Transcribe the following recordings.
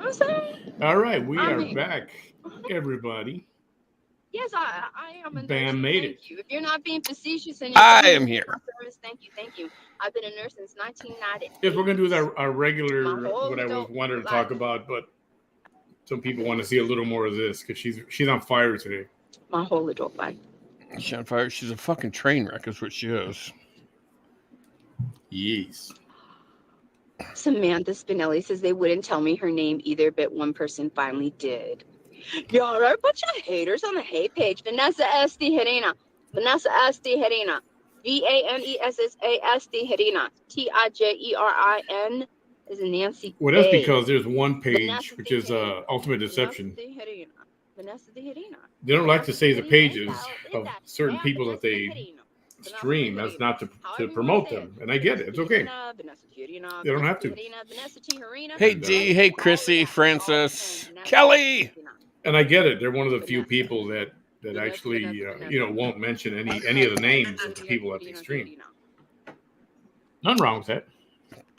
I'm saying. All right, we I are mean, back, everybody. yes, I am a nurse, Bam and made thank it. you. If you're not being facetious and you're I doing am me here. a service, thank you, thank you. I've been a nurse since Yes, we're 1998. going to do our My regular, whole what I was adult wanted to life. talk about, but some people want to see a little more of this because she's on fire today. My whole adult life. She's on fire. She's a fucking train wreck, is what she is. Yes. Samantha Spinelli says they wouldn't tell me her name either, but one person finally did. Y'all are a bunch of haters on the hate page. Vanessa SD Herina. Vanessa SD Herina. VANESSA Herina. TIJERIN is Nancy Well, that's Bay. because there's one page, Vanessa which de is Herina. Ultimate Vanessa Deception. de Herina. Vanessa de Herina. They don't like to Vanessa de say the Herina. pages of certain people that they stream. That's not to promote them. And I get it. It's okay. They don't have to. Hey, And, D. Hey, Chrissy, Francis, Kelly. and I get it. They're one of the few people that actually won't mention any of the names of the people that they stream. Nothing wrong with that.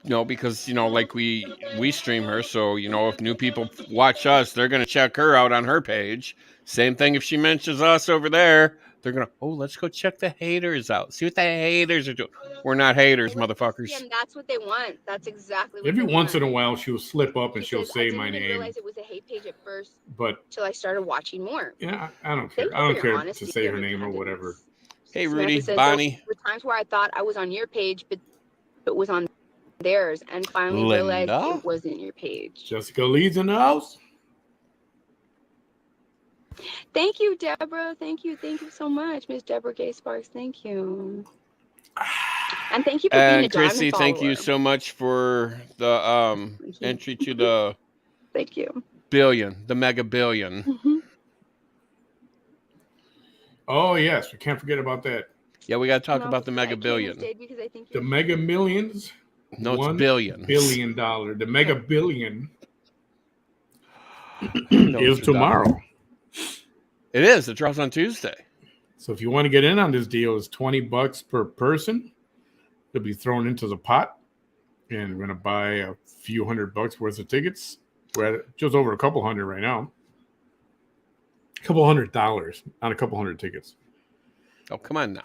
No, because like we stream her, so if new people watch us, they're gonna check her out on her page. Same thing if she mentions us over there, they're gonna let's go check the haters out. See what the haters are doing. We're not haters, motherfuckers. And that's what they want. That's exactly what Every they once want. in a while, she'll slip up and she'll say my I didn't name. realize it was a hate page at first, but till I started watching more. Yeah, I don't care. I don't care to say her name or whatever. Hey, Rudy, Bonnie. There were times where I thought I was on your page, but it was on theirs, and finally realized it wasn't your page. Jessica Lee's in the house. Thank you, Deborah. Thank you so much, Miss Deborah Gay Sparks. Thank you. And thank you for being a Chrissy, diamond follower. Thank you so much for the entry to the thank you the mega billion. Mm-hmm. Oh yes, we can't forget about that. Yeah, we got to talk about the mega billion. The mega millions. No, it's billions. $1 billion. The mega billion is tomorrow. It is. It drops on Tuesday. So if you want to get in on this deal, it's $20 per person. It'll be thrown into the pot, and we're gonna buy a few $100 worth of tickets. We're at just over a couple hundred right now. A couple $100, not a couple hundred tickets. Oh, come on now.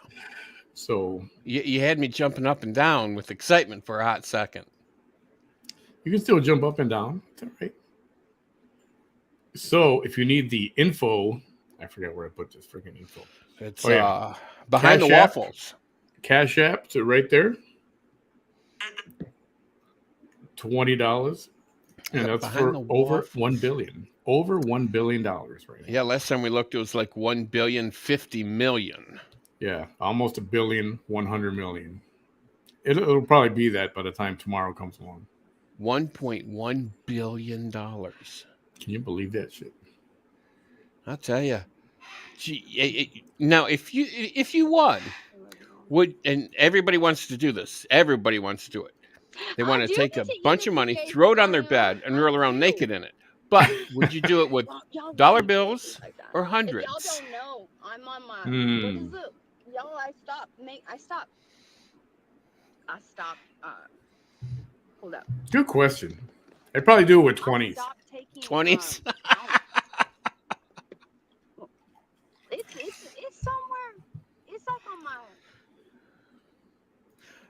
So you had me jumping up and down with excitement for a hot second. You can still jump up and down. It's all right. So if you need the info, I forgot where I put this freaking info. It's behind Cash the waffles. Cash App, so right there. $20. And that's for over $1 billion. Over $1 billion right now. Yeah, last time we looked, it was like $1,050,000,000. Yeah, almost $1 billion, 100 million. It'll probably be that by the time tomorrow comes along. $1.1 billion. Can you believe that shit? I'll tell you. Now, if you won, and everybody wants to do this. Everybody wants to do it. They want to take a bunch of money, throw it on their bed, and roll around naked in it. But would you do it with dollar bills or hundreds? Y'all don't know. I'm on my. What is it? Y'all, I stopped. Hold up. Good question. I'd probably do it with 20s. 20s? It's somewhere. It's like on my.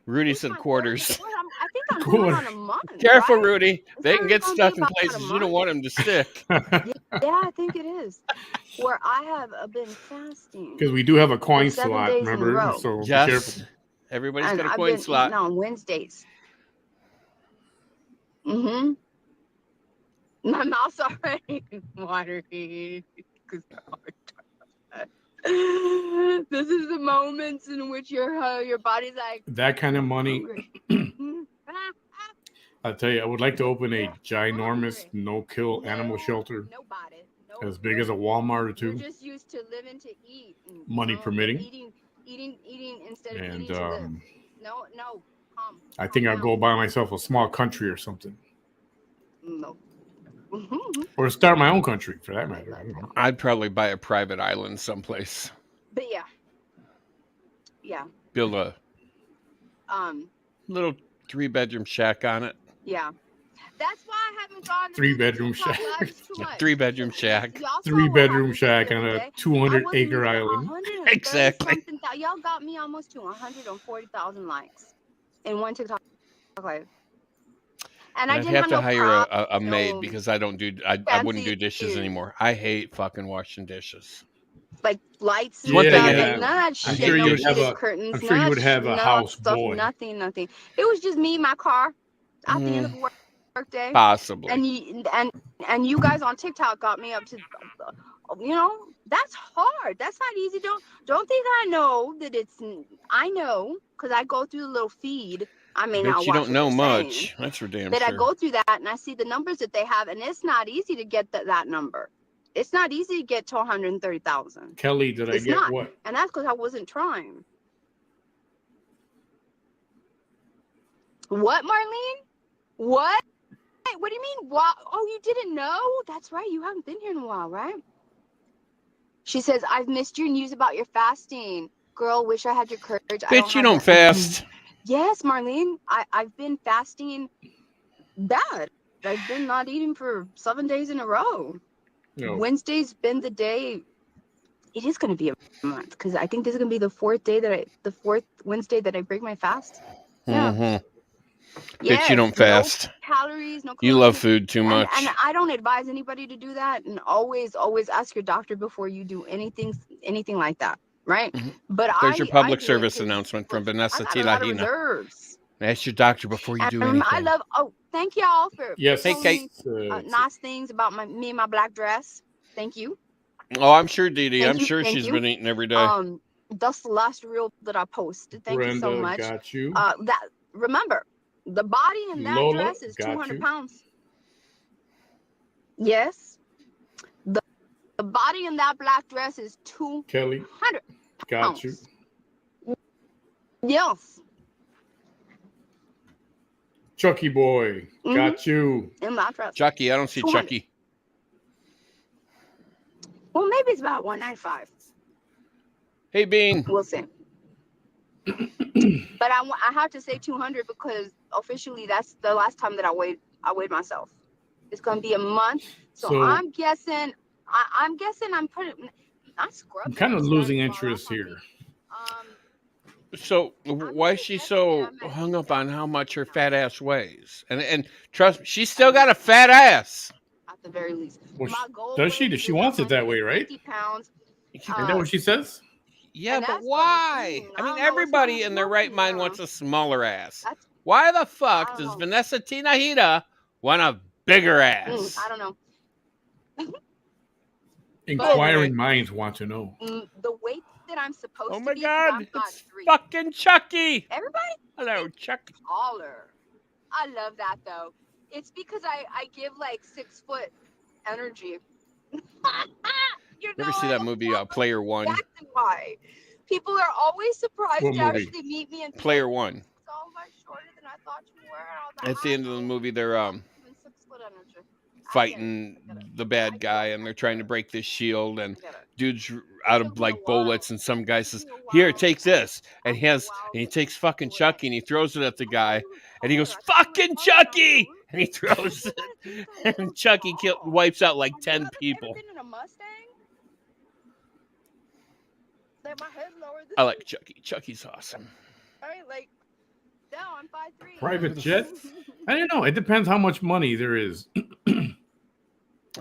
Rudy said quarters. I think I'm going on a month. Careful, right? Rudy. They can get stuck in places you don't want them to stick. Yeah, I think it is. Where I have been fasting. Because we do have a coin slot, remember? So yes. Be careful. Everybody's got a coin slot. On Wednesdays. Mm-hmm. My mouth's already watery. This is the moments in which your body's like that kind of money. I'll tell you, I would like to open a ginormous no-kill animal shelter. As big as a Walmart or two. We're just used to living to eat. Money permitting. Eating instead of and, eating to live. No. I think I'll go buy myself a small country or something. No. Or start my own country, for that matter. I don't know. I'd probably buy a private island someplace. But yeah. Build a little 3-bedroom shack on it. Yeah. That's why I haven't gone to 3-bedroom TikTok shack. lives too much. 3-bedroom Because shack. y'all saw 3-bedroom what happened shack on the other a day. I 200-acre wasn't even island. 130 Exactly. something. Y'all got me almost to 140,000 likes in one TikTok live. And I I'd didn't have have to no hire props, a maid no because I don't do. I wouldn't do fancy dishes anymore. I hate fucking washing dishes. like lights It's and one thing I stuff. hate. Like none of that I I'm shit, hate sure no you would have dishes. heated a. curtains, I'm sure you would have a none of that house stuff, boy. nothing. It was just me, my car, at the end of Mm, the work day. possibly. And you guys on TikTok got me up to, that's hard. That's not easy. Don't think I know that I know because I go through the little feed. I may not Bet you watch don't what know they're saying, much. That's for damn but I sure. go through that and I see the numbers that they have, and it's not easy to get that number. It's not easy to get to 130,000. Kelly, did I It's get not, what? and that's because I wasn't trying. What, Marlene? What? What do you mean? What? Oh, you didn't know? That's right. You haven't been here in a while, right? She says, I've missed your news about your fasting. Girl, wish I had your courage. I don't Bet you have don't that. fast. Yes, Marlene. I've been fasting bad. I've been not eating for 7 days in a row. No. Wednesday's been the day. It is going to be a month because I think this is going to be the fourth Wednesday that I break my fast. Yeah. Mm-hmm. Yes, Bet you don't fast. No calories, no You love caloric. food too much. And I don't advise anybody to do that. And always ask your doctor before you do anything like that, right? Mhm. But There's your I public do it service 'cause, announcement from look, Vanessa I got a lot of Tilahina. reserves. Ask your doctor before you do And I anything. love. Oh, thank y'all for Yes. Hey, telling Kate. me nice things about me and my black dress. Thank you. Oh, I'm sure, Dee Dee. I'm Thank you. sure Thank she's you. been eating every day. That's the last reel that I posted. Thank you so Brenda much. got you. That remember, the body in that Lola dress is got 200 you. pounds. Yes. The body in that black dress is 200 Kelly got pounds. you. Yes. Chucky boy got you. In that dress. Chucky, I don't see 200. Chucky. Well, maybe it's about 195. Hey, Bean. We'll see. But I have to say 200 because officially that's the last time that I weighed myself. It's gonna be a month, so I'm guessing. I'm guessing I'm putting. I'm kind of losing interest here. So why is she so hung up on how much her fat ass weighs? And trust me, she's still got a fat ass. At the very least. Well, My goal does she? She wants it that way, right? 50 pounds. Is that what she says? Yeah, but why? I mean, everybody in their right mind wants a smaller ass. Why the fuck does Vanessa Tinahita want a bigger ass? I don't know. Inquiring minds want to know. The weight that I'm supposed oh to my be. God, it's fucking Chucky. Everybody? Hello, Chucky. Taller. I love that though. It's because I give like 6 foot energy. You ever see that movie Player One? That's why. People are always surprised What to movie? actually meet me and Player One. So much shorter than I thought you were. At the end of the movie, they're 6 foot energy. fighting the bad guy, and they're trying to break this shield, and dude's out of like bullets, and some guy says, "Here, take this," and he takes fucking Chucky and he throws it at the guy, and he goes, "Fucking Chucky!" and he throws it, and Chucky wipes out like 10 people. Been in a Mustang? Like my head's lower than I like Chucky. Chucky's awesome. Right? Like, no, I'm 5'3". Private jets? I don't know. It depends how much money there is.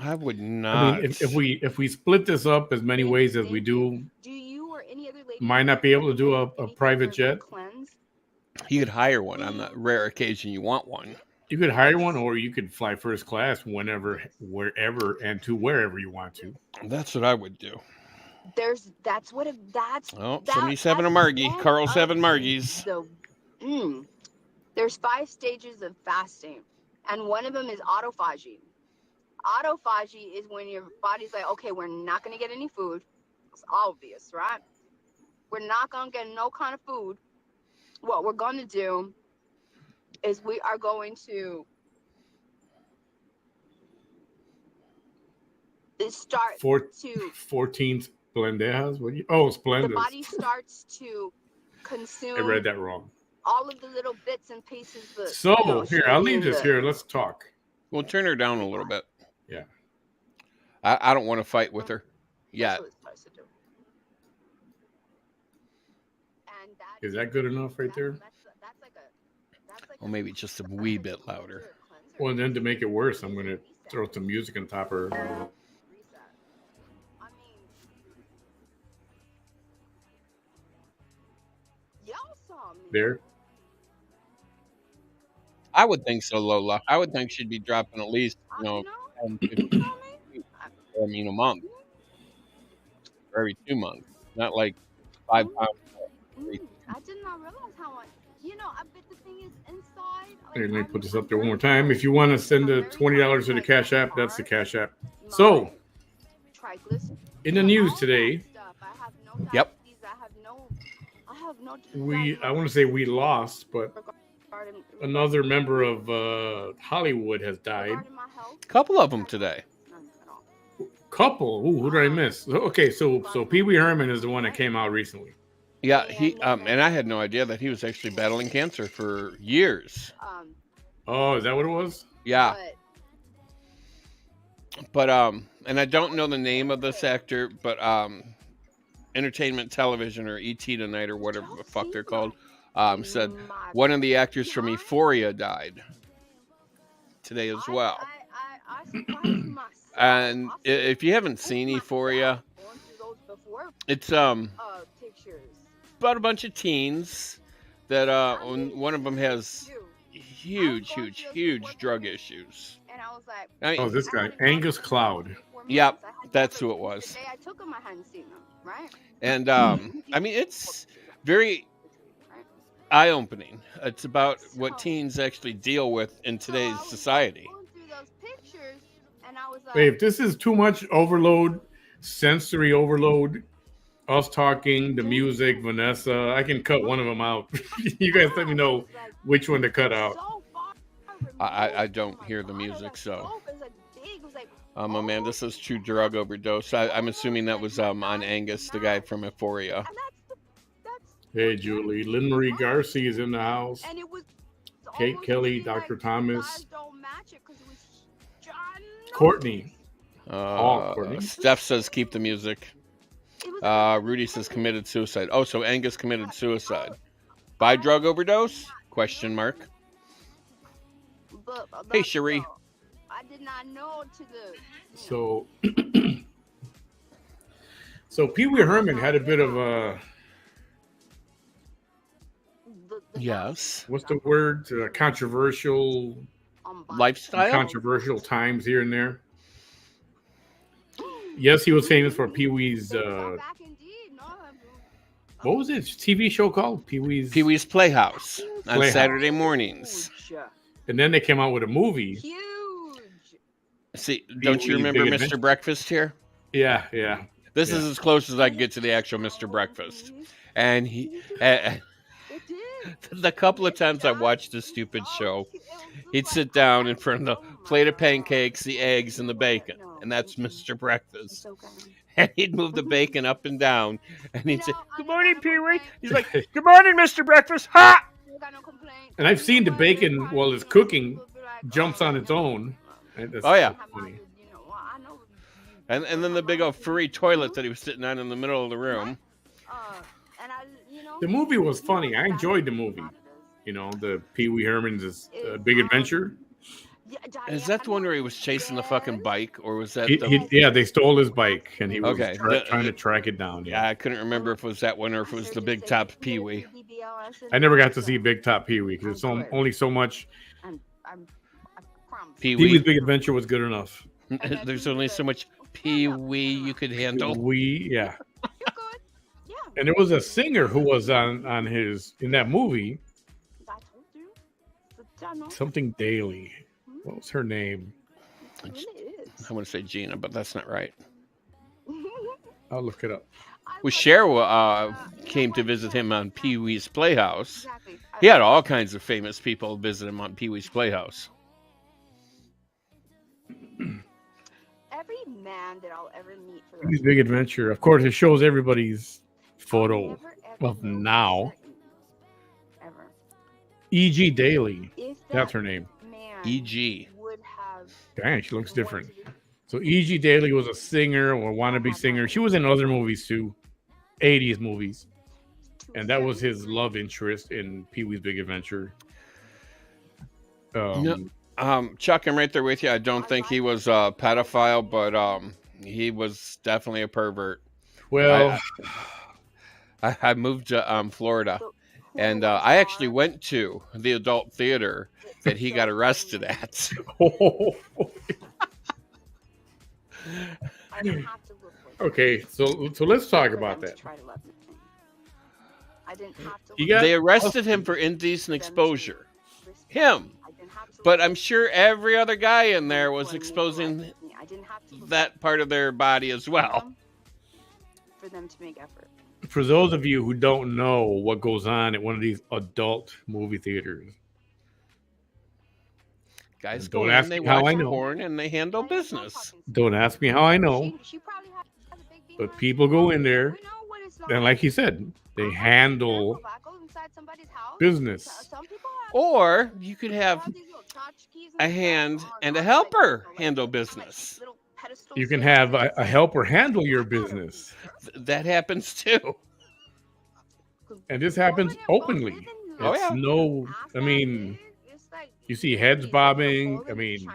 I would not. I mean, if we split this up as many ways as we do you or any other lady might not be able to do a private jet. You could hire one on the rare occasion you want one. You could hire one, or you could fly first class whenever, wherever, and to wherever you want to. That's what I would do. That's 77 of Margie. Carl 7 Margies. There's 5 stages of fasting, and one of them is autophagy. Autophagy is when your body's like, okay, we're not going to get any food. It's obvious, right? We're not going to get no kind of food. What we're going to do is we are going to start 14 Splendejas? Splendas. The body starts to consume. I read that wrong. All of the little bits and pieces. Here, I'll leave this here. Let's talk. We'll turn her down a little bit. Yeah. I don't want to fight with her. That's Yeah. what it's supposed to do. And Is that good enough right there? that's like Or maybe just a wee bit louder. Well, and then to make it worse, I'm going to throw some music on top of her. reset. I mean, y'all saw me. There. I would think so, Lola. I would think she'd be dropping at least, 10, 15, You saw me? a month. Or every 2 months. Not like 5 pounds. I did not realize how much. I bet the thing is inside. Here, let me put this up there one more time. If you want to send the $20 to the Cash App, that's the Cash App. So, in the news today, Yep. I want to say we lost, but another member of Hollywood has died. A couple of them today. Couple? Ooh, who did I miss? Okay, so Pee Wee Herman is the one that came out recently. Yeah, he and I had no idea that he was actually battling cancer for years. Oh, is that what it was? Yeah. But and I don't know the name of this actor, but Entertainment Television or ET Tonight or whatever the fuck they're called, said one of the actors from Euphoria died today as well. And if you haven't seen Euphoria, it's about a bunch of teens that one of them has huge drug issues. I mean, This guy, Angus Cloud. Yep, that's who it was. I took him, I hadn't seen him, right? And I mean, it's very eye-opening. It's about what teens actually deal with in today's society. Hey, if this is too much overload, sensory overload, us talking, the music, Vanessa, I can cut one of them out. You guys let me know which one to cut out. I don't hear the music, so. Amanda says true drug overdose. I'm assuming that was on Angus, the guy from Euphoria. Hey, Julie. Lynn Marie Garcia is in the house. Kate Kelly, Dr. Thomas. Courtney. Courtney. Steph says keep the music. Rudy says committed suicide. Oh, so Angus committed suicide. By drug overdose? Question mark. Hey, Cherie. I did not know to the. So Pee Wee Herman had a bit of a. Yes. What's the word? Controversial lifestyle. Controversial times here and there. Yes, he was famous for Pee Wee's. What was it? TV show called Pee Wee's Playhouse on Saturday mornings. And then they came out with a movie. Huge. See, don't you remember Mr. Breakfast here? Yeah. This is as close as I can get to the actual Mr. Breakfast. And he, the couple of times I watched this stupid show, he'd sit down in front of the plate of pancakes, the eggs, and the bacon. And that's Mr. Breakfast. And he'd move the bacon up and down. And he'd say, "Good morning, Pee Wee." He's like, "Good morning, Mr. Breakfast." Ha! And I've seen the bacon while it's cooking jumps on its own. Oh, yeah. Funny. And then the big old furry toilet that he was sitting on in the middle of the room. The movie was funny. I enjoyed the movie. The Pee Wee Herman's Big Adventure. Is that the one where he was chasing the fucking bike, or was that? They stole his bike, and he was trying to track it down. Yeah, I couldn't remember if it was that one or if it was the Big Top Pee Wee. I never got to see Big Top Pee Wee because it's only so much. Pee Wee's Big Adventure was good enough. There's only so much Pee Wee you could handle. Yeah. And there was a singer who was in that movie. Something Daly. What was her name? I want to say Gina, but that's not right. I'll look it up. Well, Cher came to visit him on Pee Wee's Playhouse. He had all kinds of famous people visit him on Pee Wee's Playhouse. Every man that I'll ever meet for Pee Wee's Big Adventure. Of course, it shows everybody's photo of now. E.G. Daly. That's her name. E.G. Would have Dang, she looks different. So E.G. Daily was a singer or wannabe singer. She was in other movies too, 80s movies. And that was his love interest in Pee-wee's Big Adventure. No, Chuck, I'm right there with you. I don't think he was a pedophile, but he was definitely a pervert. Well, I moved to Florida, and I actually went to the adult theater that he got arrested at. Okay, so let's talk about that. They arrested him for indecent exposure. Him. But I'm sure every other guy in there was exposing that part of their body as well. For them to make effort. For those of you who don't know what goes on at one of these adult movie theaters, guys go in, they watch porn, and they handle business. Don't ask me how I know. But people go in there, and like he said, they handle business. Or you could have a hand and a helper handle business. You can have a helper handle your business. That happens too. And this happens openly. It's no, I mean, you see heads bobbing. I mean,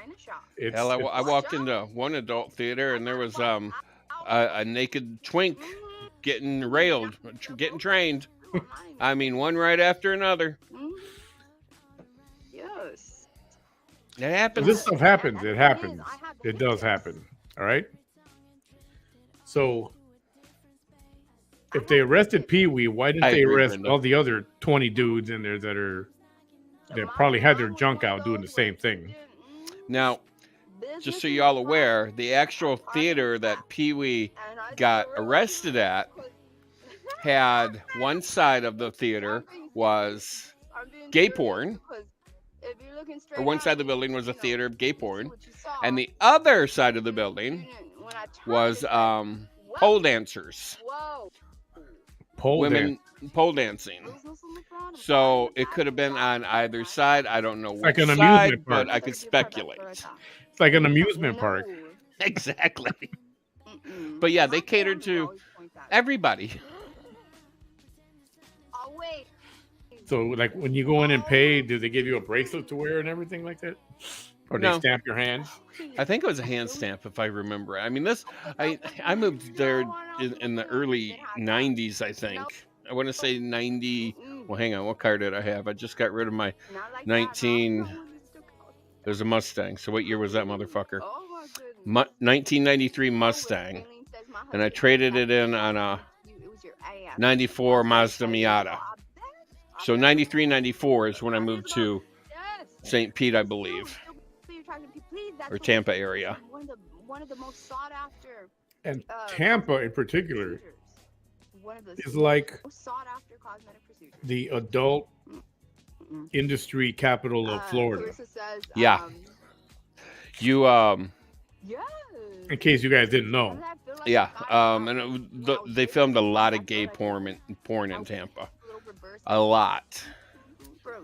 hell, I walked into one adult theater and there was a naked twink getting railed, getting trained. I mean, one right after another. Yes. It happens. This stuff happens. It happens. It does happen. All right. So if they arrested Pee-wee, why didn't they arrest all the other 20 dudes in there that probably had their junk out doing the same thing? Now, just so y'all aware, the actual theater that Pee-wee got arrested at had one side of the theater was gay porn, or one side of the building was a theater of gay porn, and the other side of the building was pole dancers. Pole dancing. So it could have been on either side. I don't know which side, but I could speculate. It's like an amusement park. Exactly. But yeah, they catered to everybody. So, like, when you go in and pay, do they give you a bracelet to wear and everything like that? Or they stamp your hand? I think it was a hand stamp, if I remember. I mean, I moved there in the early 90s, I think. I want to say 90. Well, hang on. What car did I have? I just got rid of my 19. There's a Mustang. So what year was that motherfucker? 1993 Mustang. And I traded it in on a 94 Mazda Miata. So 93, 94 is when I moved to St. Pete, I believe, or Tampa area. And Tampa in particular is like the adult industry capital of Florida. Yeah. You in case you guys didn't know. Yeah. And they filmed a lot of gay porn in Tampa. A lot.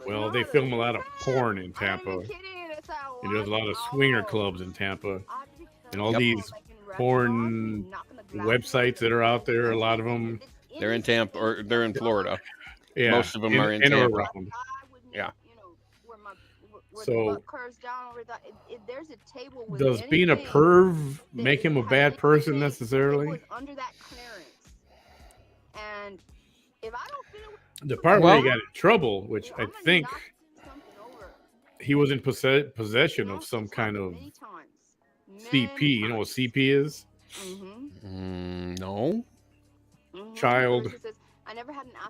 Well, they film a lot of porn in Tampa. And there's a lot of swinger clubs in Tampa. And all these porn websites that are out there, a lot of them. They're in Tampa, or they're in Florida. Yeah. Most of them are in Tampa. Around. Yeah. So, does being a perv make him a bad person necessarily? The part where he got in trouble, which I think he was in possession of some kind of CP. You know what CP is? No. Child.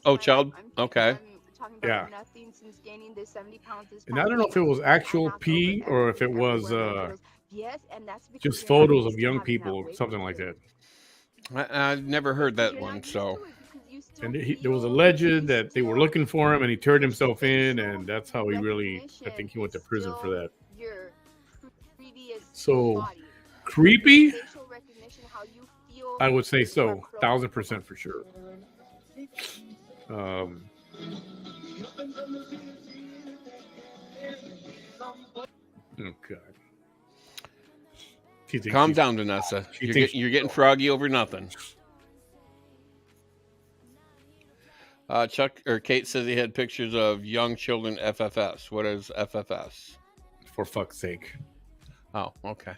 Oh, child. Okay. Yeah. And I don't know if it was actual P or if it was just photos of young people, something like that. I've never heard that one, so. And there was alleged that they were looking for him and he turned himself in, and that's how he really, I think he went to prison for that. So, creepy? I would say so. 1,000% for sure. Oh, God. Calm down, Vanessa. You're getting froggy over nothing. Chuck or Kate says he had pictures of young children FFS. What is FFS? For fuck's sake. Oh, okay.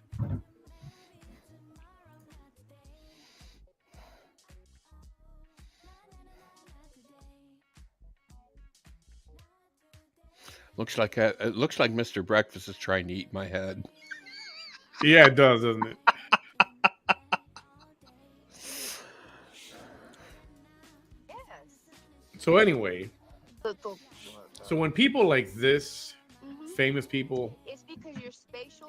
It looks like Mr. Breakfast is trying to eat my head. Yeah, it does, doesn't it? So anyway, so when people like this, famous people,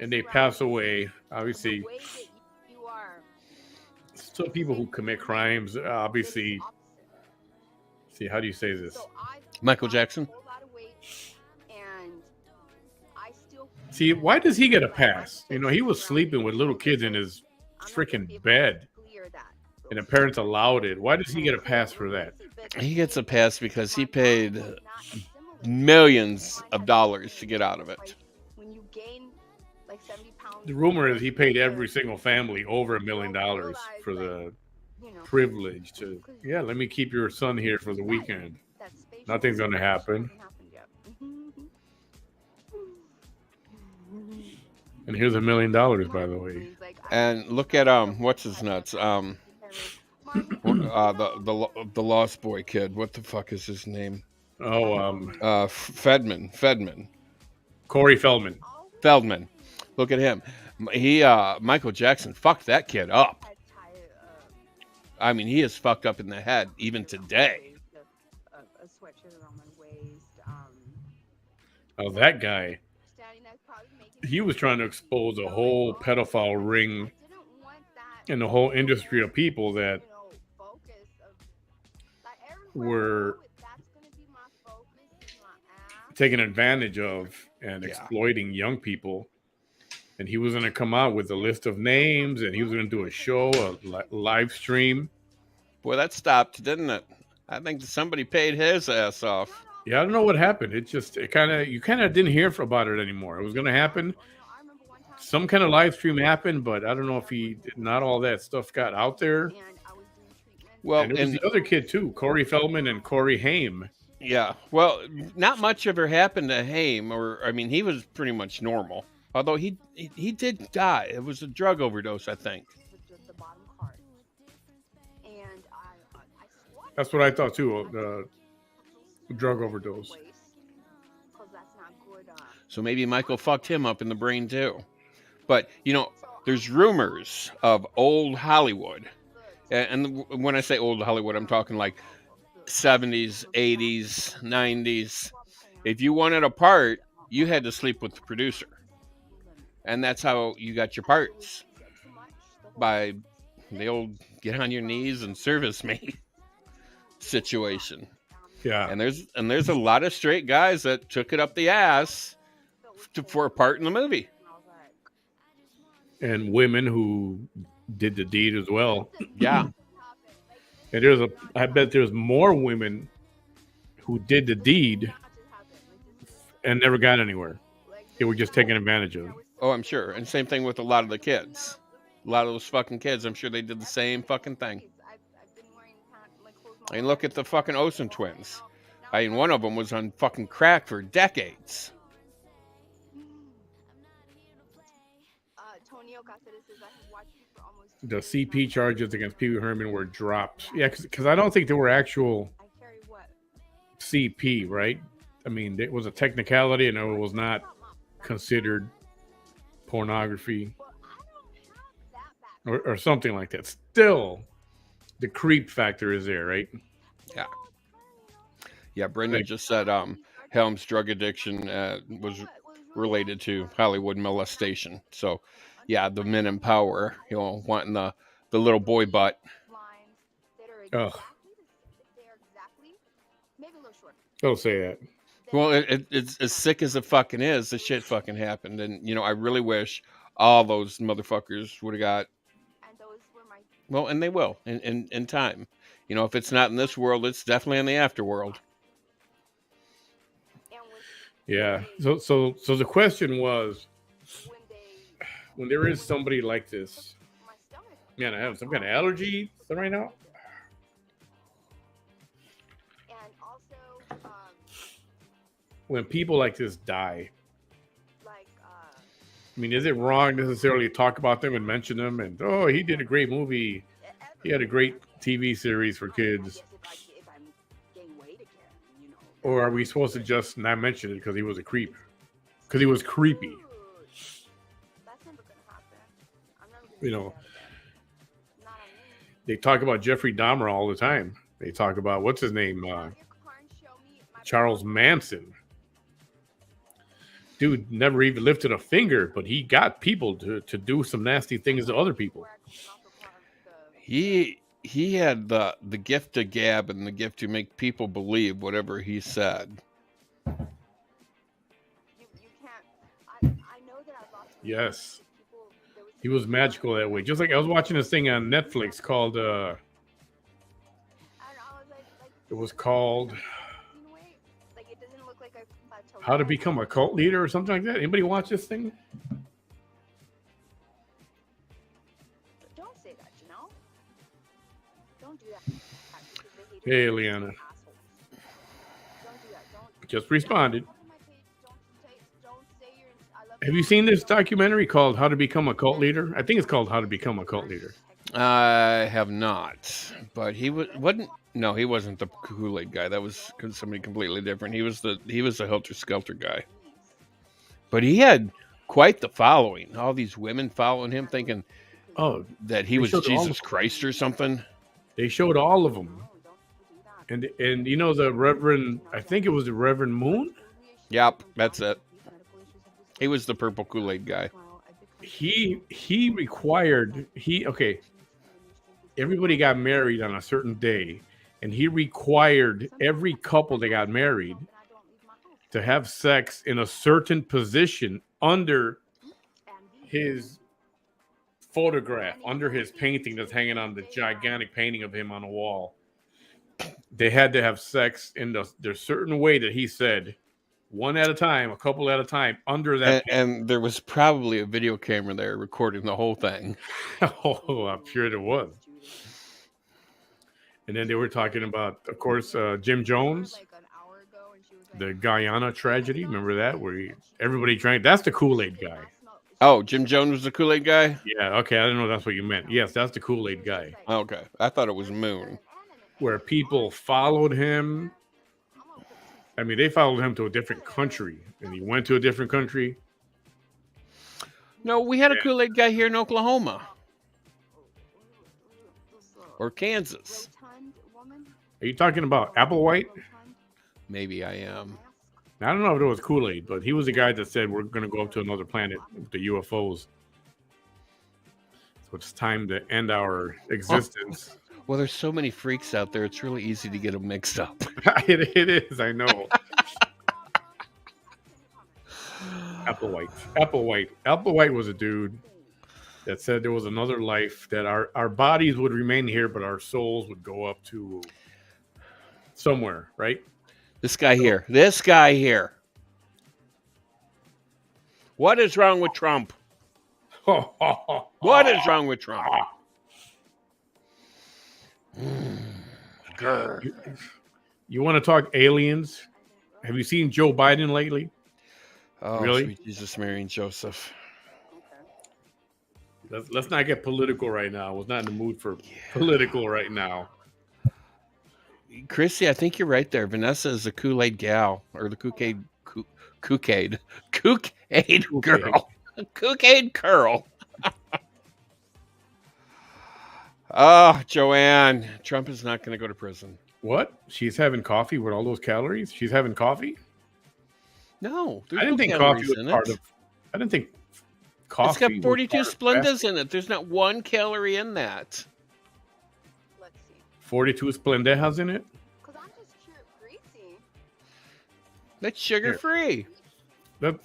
and they pass away, obviously, still people who commit crimes, obviously. See, how do you say this? Michael Jackson? See, why does he get a pass? You know, he was sleeping with little kids in his freaking bed, and the parents allowed it. Why does he get a pass for that? He gets a pass because he paid millions of dollars to get out of it. The rumor is he paid every single family over $1 million for the privilege to, yeah, let me keep your son here for the weekend. Nothing's going to happen. And here's $1 million, by the way. And look at what's his nuts? The Lost Boy kid. What the fuck is his name? Oh, Feldman. Corey Feldman. Look at him. Michael Jackson fucked that kid up. I mean, he is fucked up in the head even today. Oh, that guy. He was trying to expose a whole pedophile ring and the whole industry of people that were taken advantage of and exploiting young people. And he was going to come out with a list of names, and he was going to do a show, a live stream. Boy, that stopped, didn't it? I think somebody paid his ass off. Yeah, I don't know what happened. You kind of didn't hear about it anymore. It was going to happen. Some kind of live stream happened, but I don't know if not all that stuff got out there. Well, and there was the other kid too, Corey Feldman and Corey Haim. Yeah, well, not much ever happened to Haim, he was pretty much normal. Although he did die. It was a drug overdose, I think. That's what I thought too. Drug overdose. So maybe Michael fucked him up in the brain too. But, there's rumors of old Hollywood. And when I say old Hollywood, I'm talking like 70s, 80s, 90s. If you wanted a part, you had to sleep with the producer. And that's how you got your parts. By the old get on your knees and service me situation. Yeah. And there's a lot of straight guys that took it up the ass for a part in the movie. And women who did the deed as well. Yeah. And I bet there's more women who did the deed and never got anywhere. They were just taken advantage of. Oh, I'm sure. And same thing with a lot of the kids. A lot of those fucking kids, I'm sure they did the same fucking thing. I mean, look at the fucking Olsen twins. I mean, one of them was on fucking crack for decades. The CP charges against Pee Wee Herman were dropped. Yeah, because I don't think there were actual CP, right? I mean, it was a technicality and it was not considered pornography or something like that. Still, the creep factor is there, right? Yeah. Yeah, Brendan just said Helm's drug addiction was related to Hollywood molestation. So, yeah, the men in power, wanting the little boy butt. Ugh. Don't say that. Well, it's as sick as it fucking is. The shit fucking happened. And, I really wish all those motherfuckers would have got. Well, and they will in time. If it's not in this world, it's definitely in the afterworld. Yeah. So the question was, when there is somebody like this, man, I have some kind of allergy right now. And also, When people like this die, like, I mean, is it wrong necessarily to talk about them and mention them? And oh, he did a great movie. He had a great TV series for kids. if I'm gaining weight again, you know. Or are we supposed to just not mention it because he was a creep? Because he was creepy. Dude, that's never gonna happen. I'm never gonna You do know, that again. Not on me. they talk about Jeffrey Dahmer all the time. They talk about, what's his name? Have your car and show me my Charles Manson. Dude never even lifted a finger, but he got people to do some nasty things to other people. He had the gift to gab and the gift to make people believe whatever he said. You can't. I know that I've lost. Yes. He was magical that way. Just like I was watching this thing on Netflix called it was called How to Become a Cult Leader or something like that. Anybody watch this thing? Don't say that, you know? Don't do that. Hey, Liana. Don't do that. Don't. Just responded. Don't say Have you seen this documentary called How to Become a Cult Leader? I think it's called How to Become a Cult Leader. I have not, but he wasn't. No, he wasn't the Kool-Aid guy. That was somebody completely different. He was the Helter Skelter guy. But he had quite the following. All these women following him, thinking, that he was Jesus Christ or something. They showed all of them, and you know the Reverend. I think it was the Reverend Moon. Yep, that's it. He was the purple Kool-Aid guy. He required everybody got married on a certain day, and he required every couple that got married to have sex in a certain position under his photograph, under his painting that's hanging on the gigantic painting of him on the wall. They had to have sex in the certain way that he said, one at a time, a couple at a time, under that. And there was probably a video camera there recording the whole thing. Oh, I'm sure there was. And then they were talking about, of course, Jim Jones, the Guyana tragedy. Remember that? Where everybody drank. That's the Kool-Aid guy. Oh, Jim Jones was the Kool-Aid guy? Yeah, okay. I didn't know that's what you meant. Yes, that's the Kool-Aid guy. Okay. I thought it was Moon. Where people followed him. I mean, they followed him to a different country, and he went to a different country. No, we had a Kool-Aid guy here in Oklahoma. Or Kansas. Are you talking about Applewhite? Maybe I am. I don't know if it was Kool-Aid, but he was the guy that said we're going to go up to another planet with the UFOs. So it's time to end our existence. Well, there's so many freaks out there, it's really easy to get them mixed up. It is, I know. Applewhite was a dude that said there was another life, that our bodies would remain here, but our souls would go up to somewhere, right? This guy here. What is wrong with Trump? What is wrong with Trump? You want to talk aliens? Have you seen Joe Biden lately? Oh, really? Sweet Jesus, Mary, and Joseph. Let's not get political right now. I was not in the mood for political right now. Chrissy, I think you're right there. Vanessa is a Kool-Aid gal, or the Kool-Aid girl. Kool-Aid girl. Oh, Joanne, Trump is not going to go to prison. What? She's having coffee with all those calories? She's having coffee? No, I didn't think coffee was part of. I didn't think coffee. It's got 42 Splendas in it. There's not one calorie in that. Let's see. 42 Splendejas in it? Because I'm just greasy. That's sugar-free.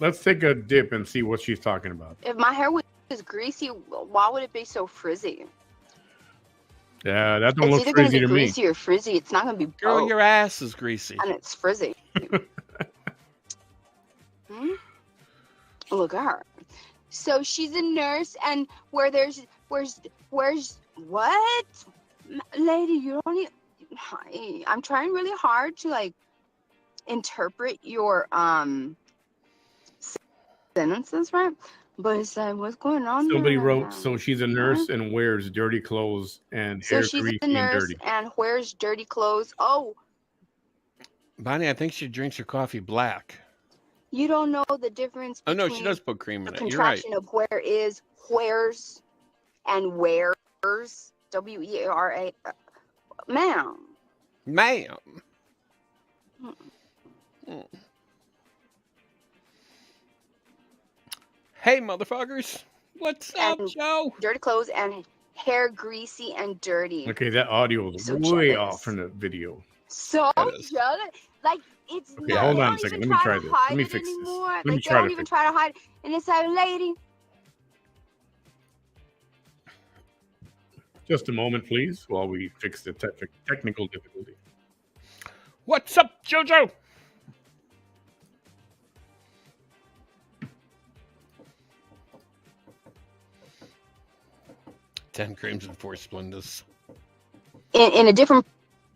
Let's take a dip and see what she's talking about. If my hair was greasy, why would it be so frizzy? Yeah, that don't look frizzy to me. It's either going to be greasy or frizzy. It's not going to be both. Girl, your ass is greasy. And it's frizzy. Look at her. So she's a nurse, and where's what? Lady, you don't need. I'm trying really hard to like interpret your sentences, right? But it's like, what's going on Somebody there right wrote, now? so she's a nurse and wears dirty clothes and So hair she's a greasy and nurse dirty. and wears dirty clothes. Oh, Bonnie, I think she drinks her coffee black. you don't know the difference Oh between no, she does put cream the in it. You're right. contraction of where is, where's, and where's. WEARA. Ma'am. Ma'am. Hey, motherfuckers. What's up, Joe? Dirty clothes and hair greasy and dirty. Okay, that audio is So way jealous. off from the video. So That is. jealous. Like, it's Okay, not, hold they on a don't second. even Let me try try to this. hide Let me it fix this. anymore. Let me Like, they try don't to even fix try to hide it. And it's like, lady. Just a moment, please, while we fix the technical difficulty. What's up, JoJo? Ten Crimson, 4 Splendas. In a different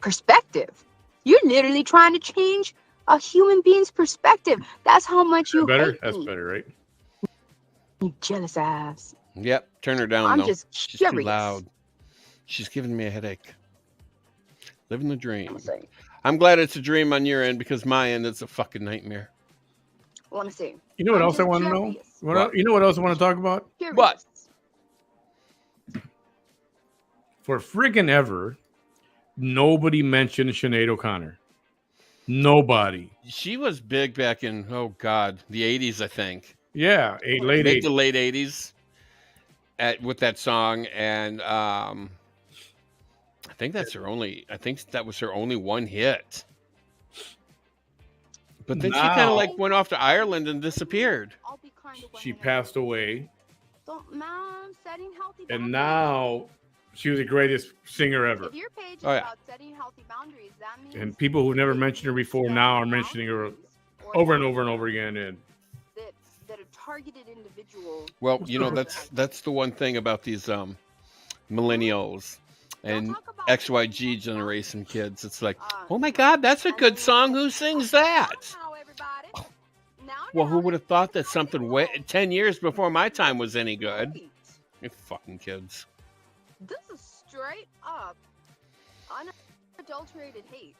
perspective. You're literally trying to change a human being's perspective. That's how much you Better? hate That's me. better, right? You jealous ass. Yep, turn her down, I'm though. just She's curious. too loud. She's giving me a headache. Living the dream. Let me see. I'm glad it's a dream on your end because my end it's a fucking nightmare. Let me see. You know what I'm else I just want to know? curious. What? You know what else I want to talk about? Curious. What? For friggin' ever, nobody mentioned Sinead O'Connor. Nobody. She was big back in, oh God, the 80s, I think. Yeah, late Mid to 80s. late 80s with that song. And I think that's her only, I think that was her only one hit. But then she kind of like went off to Ireland and disappeared. She passed away. Mom, setting healthy boundaries. And now she was the greatest singer ever. If your page is Oh, yeah. about setting healthy boundaries, that means And people who never mentioned her before now are mentioning her over and over and over again. And that a targeted individual. Well, you know, that's the one thing about these millennials and XYG generation kids. It's like, oh my God, that's a good song. Who sings that? Well, who would have thought that something 10 years before my time was any good? You fucking kids. This is straight up unadulterated hate.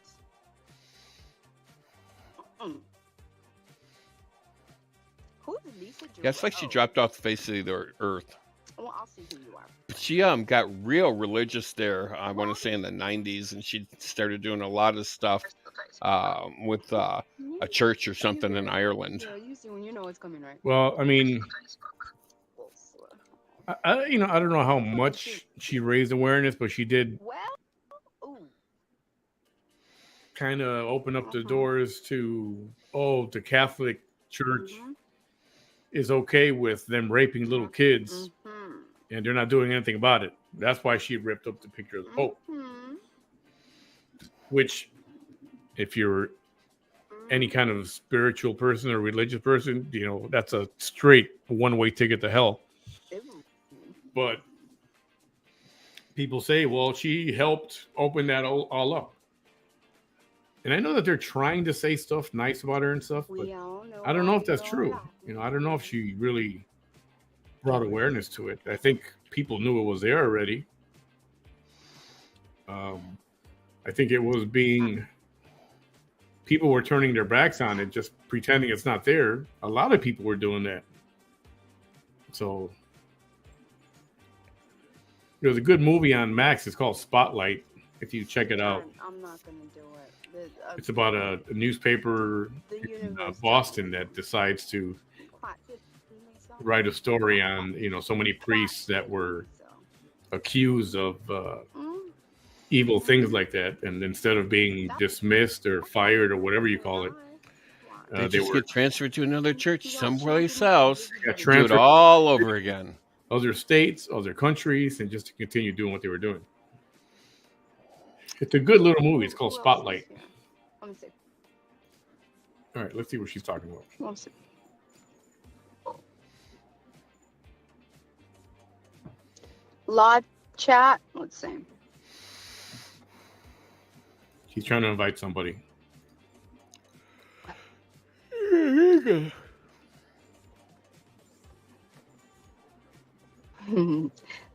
Who's Lisa? Yeah, it's like she dropped off the face of the earth. Well, I'll see who you are. But she got real religious there, I want to say in the 90s, and she started doing a lot of stuff with a church or something in Ireland. Yeah, you see when you know it's coming, right? well, I mean, I don't know how much she raised awareness, but she did kind of open up the doors to, the Catholic Church is okay with them raping little kids, and they're not doing anything about it. That's why she ripped up the picture of the Pope. Which, if you're any kind of spiritual person or religious person, that's a straight one-way ticket to hell. But people say, well, she helped open that all up. And I know that they're trying to say stuff nice about her and stuff, but I don't know if that's true. I don't know if she really brought awareness to it. I think people knew it was there already. I think it was people were turning their backs on it, just pretending it's not there. A lot of people were doing that. So there's a good movie on Max. It's called Spotlight. If you check it out. I'm not going to do it. It's about a newspaper in Boston that decides to write a story on, so many priests that were accused of evil things like that. And instead of being dismissed or fired or whatever you call it, they just get transferred to another church someplace else. Do it Transferred all over again. Other states, other countries, and just to continue doing what they were doing. It's a good little movie. It's called Spotlight. Let me see. All right, let's see what she's talking about. Let me see. Law chat. Let's see. He's trying to invite somebody.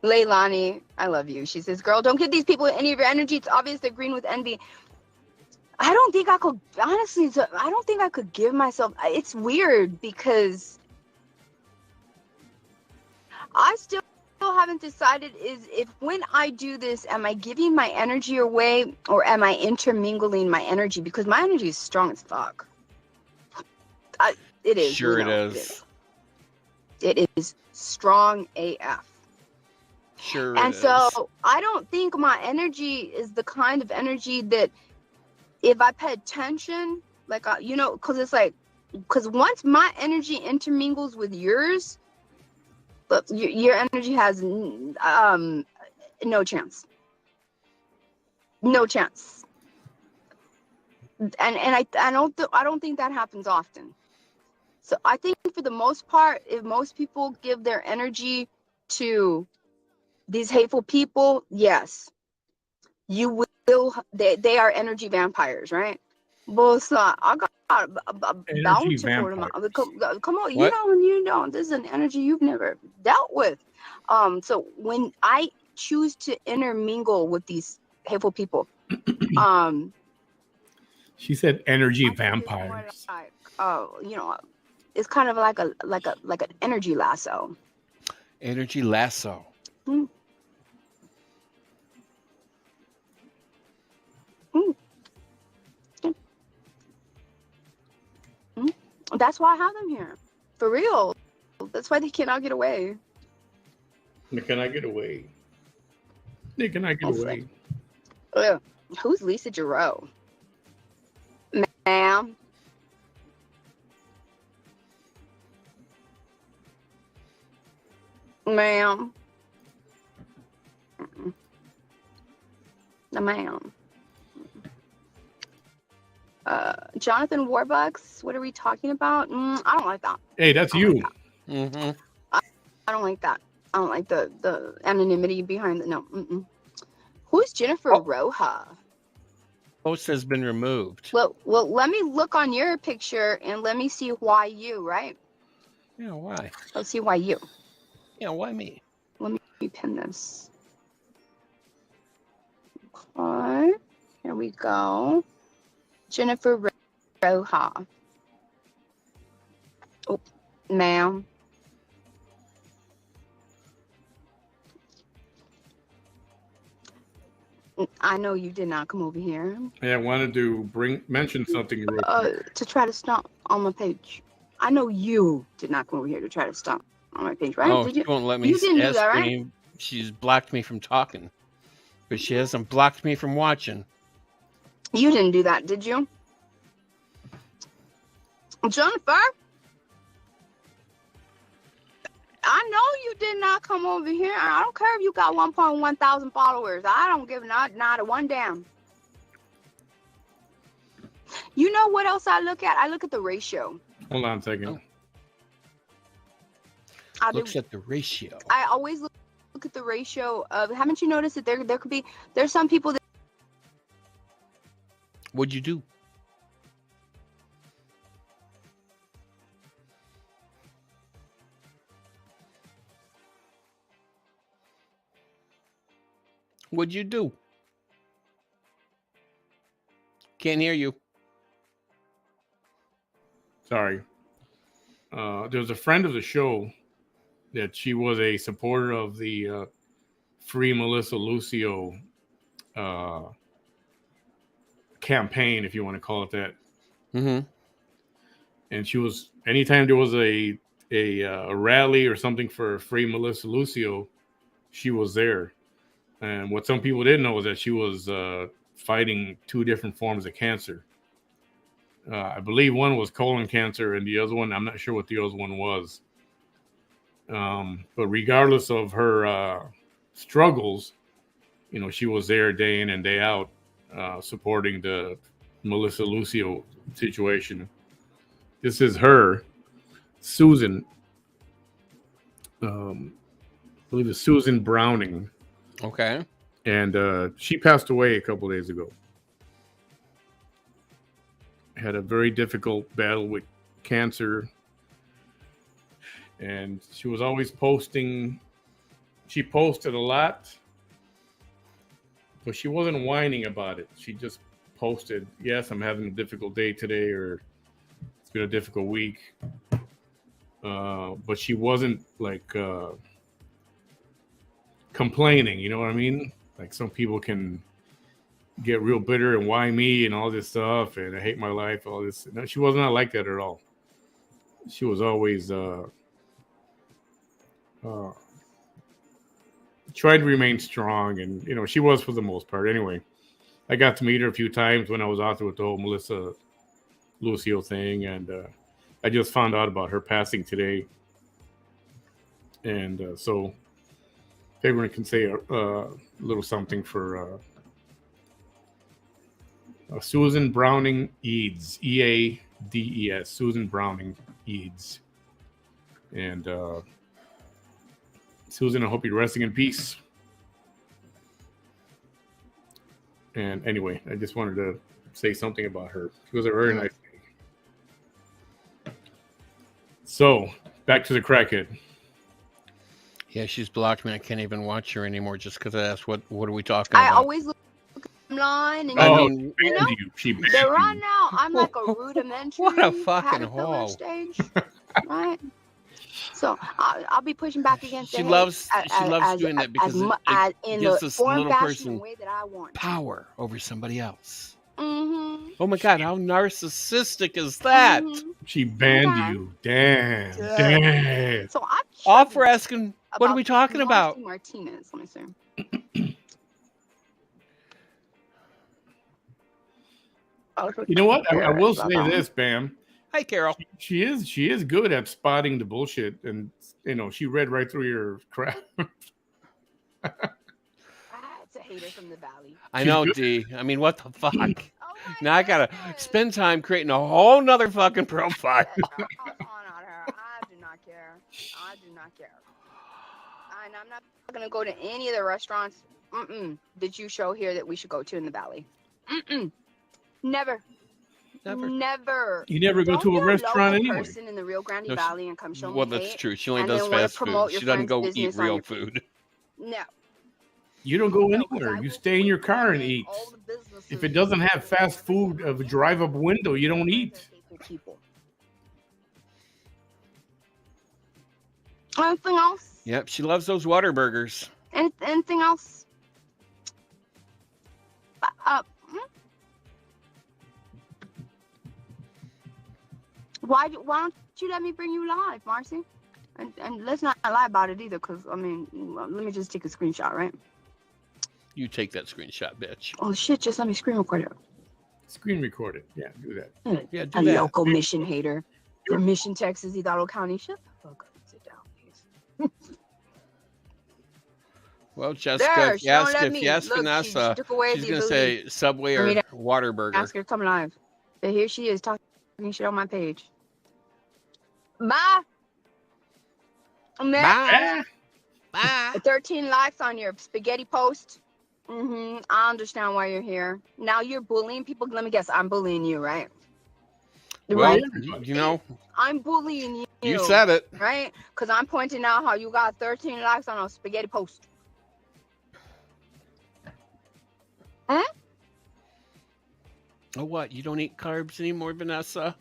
Leilani, I love you. She says, girl, don't give these people any of your energy. It's obvious they're green with envy. I don't think I could, honestly, I don't think I could give myself, it's weird because I still haven't decided is if when I do this, am I giving my energy away or am I intermingling my energy? Because my energy is strong as fuck. It is. Sure, it is. It is strong AF. Sure. And so I don't think my energy is the kind of energy that if I pay attention, like, you know, because once my energy intermingles with yours, but your energy has no chance. No chance. And I don't think that happens often. So I think for the most part, if most people give their energy to these hateful people, yes, you will. They are energy vampires, right? But I got a bounty for them. Come on, what? you know, this is an energy you've never dealt with. So when I choose to intermingle with these hateful people, she said energy vampires. Like, you know, it's kind of like an energy lasso. Energy lasso. Mm. That's why I have them here. For real. That's why they cannot get away. They cannot get away. They cannot get away. Who's Lisa Giroux? Ma'am. Ma'am. No, ma'am. Jonathan Warbucks, what are we talking about? I don't like that. Hey, that's you. Like that. Mm-hmm. I don't like that. I don't like the anonymity behind it. No. Mm-mm. Who's Jennifer Roja? Post has been removed. Well, let me look on your picture and let me see why you, right? Yeah, why? Let's see why you. Yeah, why me? Let me pin this. Okay. Here we go. Jennifer Roja. Oh, ma'am. I know you did not come over here. Yeah, I wanted to mention something real quick. To try to stomp on my page. I know you did not come over here to try to stomp on my page, right? Oh, Did you? She won't let me. You didn't do that, right? She's blocked me from talking, but she hasn't blocked me from watching. You didn't do that, did you? Jennifer? I know you did not come over here. I don't care if you got 1.1 thousand followers. I don't give not a one damn. You know what else I look at? I look at the ratio. Hold on a second. Looks at the ratio. I always look at the ratio of. Haven't you noticed that there's some people that. What'd you do? What'd you do? Can't hear you. Sorry. There was a friend of the show that she was a supporter of the Free Melissa Lucio campaign, if you want to call it that. Mm-hmm. And she was, anytime there was a rally or something for Free Melissa Lucio, she was there. And what some people didn't know was that she was fighting 2 different forms of cancer. I believe one was colon cancer, and the other one, I'm not sure what the other one was. But regardless of her struggles, you know, she was there day in and day out supporting the Melissa Lucio situation. This is her, Susan. believe it's Susan Browning. Okay. And she passed away a couple days ago. Had a very difficult battle with cancer. And she was always posting. She posted a lot, but she wasn't whining about it. She just posted, yes, I'm having a difficult day today, or it's been a difficult week. But she wasn't like complaining, you know what I mean? Like some people can get real bitter and why me and all this stuff, and I hate my life, all this. No, she was not like that at all. She was always tried to remain strong, and she was for the most part. Anyway, I got to meet her a few times when I was out there with the whole Melissa Lucio thing, and I just found out about her passing today. And so if everyone can say a little something for Susan Browning Eads, Eades, Susan Browning Eads. And Susan, I hope you're resting in peace. And anyway, I just wanted to say something about her. She was a very nice lady. So, back to the crackhead. Yeah, she's blocked me. I can't even watch her anymore just because I asked, what are we talking about? I always look online, and She they're right now. I'm like a rudimentary. What a fucking caterpillar hole. stage, right? So I'll be pushing back against She the loves hate doing that because as it in gives the this form, little fashion, person and way that I want. power over somebody else. Mm-hmm. Oh my God, how narcissistic is that? Mm-hmm. She banned you. Damn. So I'm All for asking, what are we talking about? Martinez, let me see. You know what? I will say this, Bam. Hi, Carol. She is good at spotting the bullshit, and she read right through your crap. It's a hater from the valley. I know, D. I mean, what the fuck? Now I gotta spend time creating a whole nother fucking profile. I do not care. I do not care. And I'm not gonna go to any of the restaurants that you show here that we should go to in the valley. Never. You never go to a restaurant anyway. Person in the Rio Grande Valley and come show me that's hate, true. She only does fast food. She doesn't go eat real food. No. You don't go anywhere. You stay in your car and eat. If it doesn't have fast food of a drive-up window, you don't eat. Anything else? Yep, she loves those water burgers. Anything else? Why don't you let me bring you live, Marcy? And let's not lie about it either, because, let me just take a screenshot, right? You take that screenshot, bitch. Oh, shit, just let me screen record it. Screen record it. Yeah, do that. Yeah, do a that. Local mission hater. From Mission, Texas, Hidalgo County. Shut the fuck up. Sit down, please. Well, Jessica, if you ask Vanessa, she's going to say Subway or Whataburger. Ask her to come live. But here she is talking shit on my page. Bye. Bye. 13 likes on your spaghetti post. I understand why you're here. Now you're bullying people. Let me guess. I'm bullying you, right? Well, I'm bullying you. You said it. Right? Because I'm pointing out how you got 13 likes on a spaghetti post. Oh, what? You don't eat carbs anymore, Vanessa?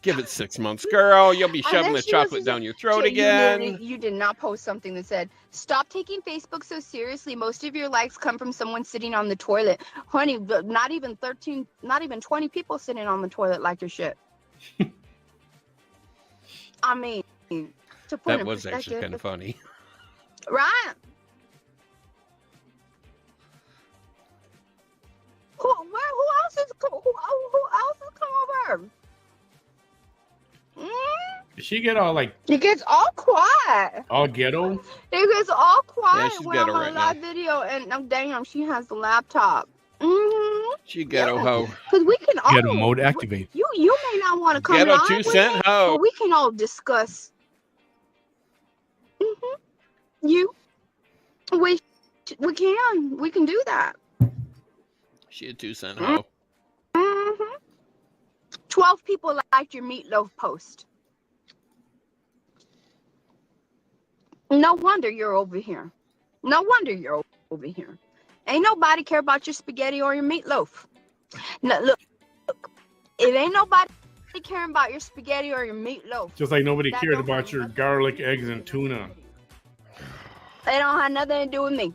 Give it 6 months, girl. You'll be shoving the chocolate down your throat again. You did not post something that said, "Stop taking Facebook so seriously. Most of your likes come from someone sitting on the toilet." Honey, not even 20 people sitting on the toilet like your shit. I mean, to put that in was actually kind of funny. Right? Who else is come over? She get all like. It gets all quiet. All ghetto. It gets all quiet she's when ghetto I'm on right live now. video, and damn, she has the laptop. She ghetto hoe. Because we can all Ghetto mode activate. You may not want to come Ghetto live 2 cent hoe. but we can all discuss. You, we can do that. She a 2-cent hoe. Mm-hmm. 12 people liked your meatloaf post. No wonder you're over here. No wonder you're over here. Ain't nobody care about your spaghetti or your meatloaf. No, look, it ain't nobody caring about your spaghetti or your meatloaf. Just like nobody cared about your garlic, eggs, and tuna. They don't have nothing to do with me.